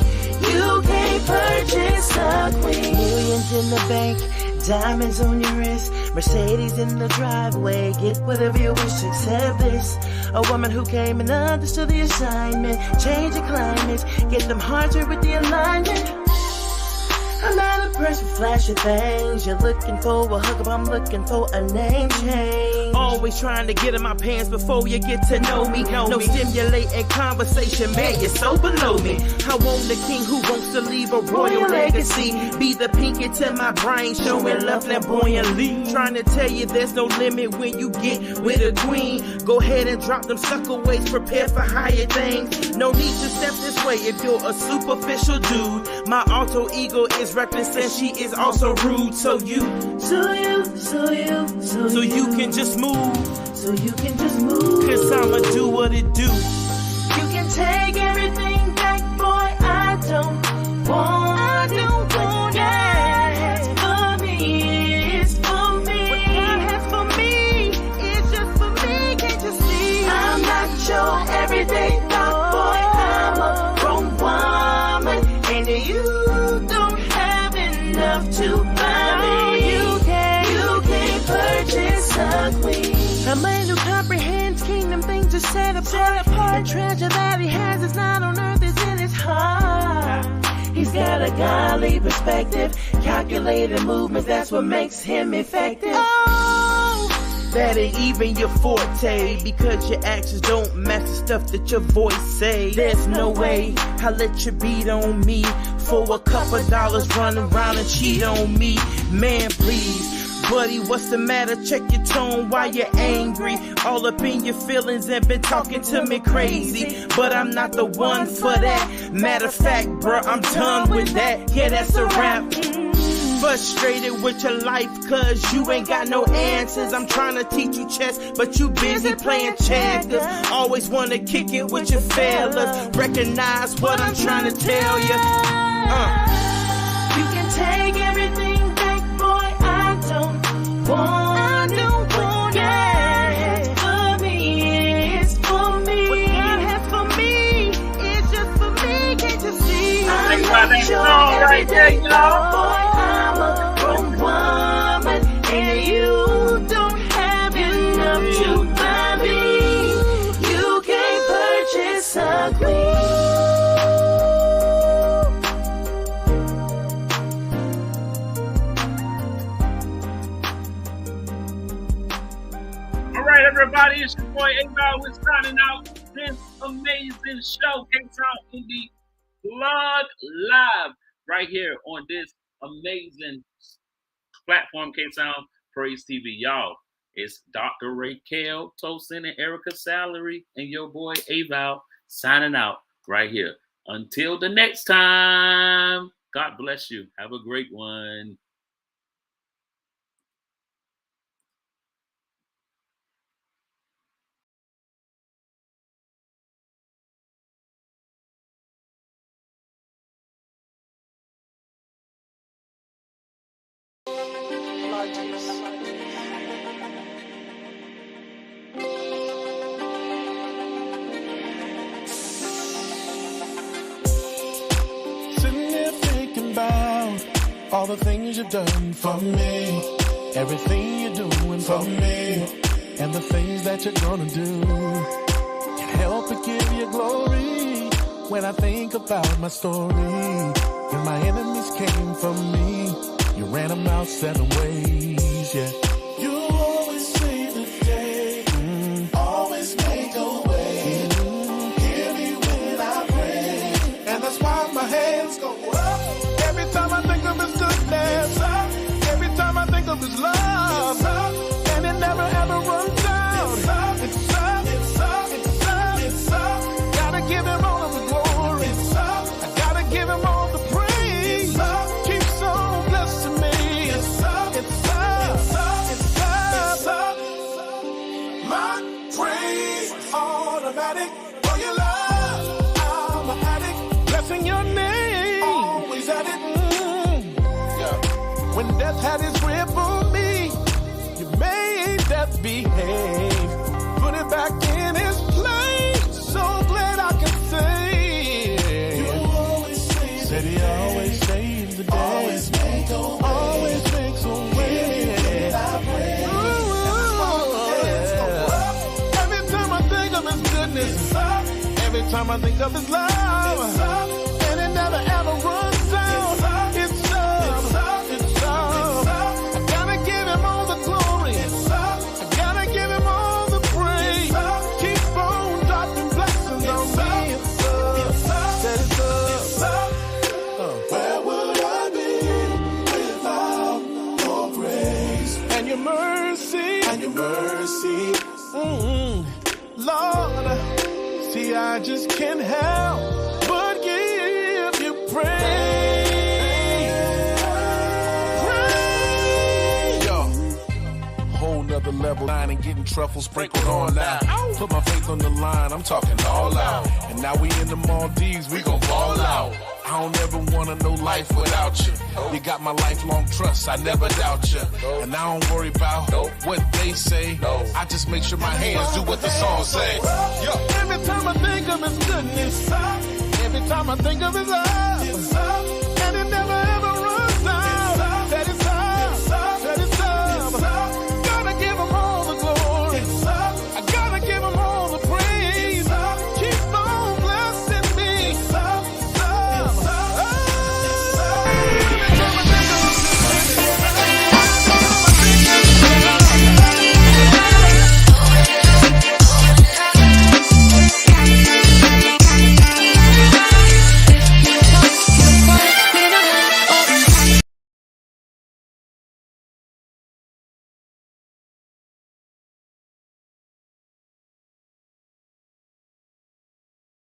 You can't purchase a queen. Millions in the bank, diamonds on your wrist, Mercedes in the driveway, get whatever you wish, accept this. A woman who came and understood the assignment, change the climate, get them hearts right with the alignment. I'm not a person for flashy things. You're looking for a hookup, I'm looking for a name change. Always trying to get in my pants before you get to know me. No stimulating conversation, man, you're so below me. I want the king who wants to leave a royal legacy. Be the pinky to my brain, showing love flamboyantly. Trying to tell you there's no limit when you get with a queen. Go ahead and drop them sucker ways, prepare for higher things. No need to step this way if you're a superficial dude. My alter ego is reckless and she is also rude. So you can just move. So you can just move. Cause I'ma do what it do. You can take everything back, boy, I don't want it. What God has for me is for me. What God has for me is just for me. Can't you see? I'm not your everyday thought, boy, I'm a grown woman, and you don't have enough to buy me. You can't purchase a queen. A man who comprehends kingdom things are set apart. The treasure that he has is not on earth, it's in his heart. He's got a godly perspective, calculated movements, that's what makes him effective. Oh, that ain't even your forte, because your actions don't match the stuff that your voice say. There's no way I'll let you beat on me for a couple dollars, run around and cheat on me. Man, please. Buddy, what's the matter? Check your tone while you're angry. All up in your feelings and been talking to me crazy. But I'm not the one for that. Matter of fact, bruh, I'm done with that. Yeah, that's a wrap. Frustrated with your life cause you ain't got no answers. I'm trying to teach you chess, but you busy playing checkers. Always wanna kick it with your fellas. Recognize what I'm trying to tell you. You can take everything back, boy, I don't want it. right there, y'all. Boy, I'm a grown woman, and you don't have enough to buy me. You can't purchase a queen. All right, everybody, it's your boy A-VOW. We're signing out this amazing show. K-Town Indie Blog Live right here on this amazing platform, K-Town Praise TV. Y'all, it's Dr. RAYKEL, TOLSON, and Erica Salary, and your boy A-VOW signing out right here. Until the next time, God bless you. Have a great one. Sitting there thinking about all the things you've done for me, everything you're doing for me, and the things that you're gonna do. Can't help but give you glory when I think about my story. When my enemies came for me, you ran them out 7 ways, yeah. You always save the day, always make a way. Hear me when I pray, and that's why my hands go up. Every time I think of His goodness, every time I think of His love, and it never ever runs out. It's up, it's up, it's up, it's up, it's up. Gotta give Him all of the glory. It's up. I gotta give Him all the praise. It's up. Keeps on blessing me. It's up, it's up, it's up, it's up, it's up. My praise automatic for your love. I'm an addict, blessing your name. Always at it. Yeah. When death had its grip on me, you made death behave. Put it back in its place. So glad I can say. You always save. Said He always saves the day. Always make a way. Always makes a way. Every time I think of His goodness, every time I think of His love, and it never ever runs out. It's up, it's up. I gotta give Him all the glory. I gotta give Him all the praise. Keep on dropping blessings on me. It's up, said it's up. Where would I be without your grace and your mercy? And your mercy. Lord, see, I just can't help but give you praise. Praise. Yo, whole nother level line and getting truffles sprinkled on now. Put my faith on the line, I'm talking all out. And now we in the Maldives, we gon' ball out. I don't ever wanna know life without you. You got my lifelong trust, I never doubt you. And I don't worry about what they say. I just make sure my hands do what the song say. Yo. Every time I think of His goodness, every time I think of His love,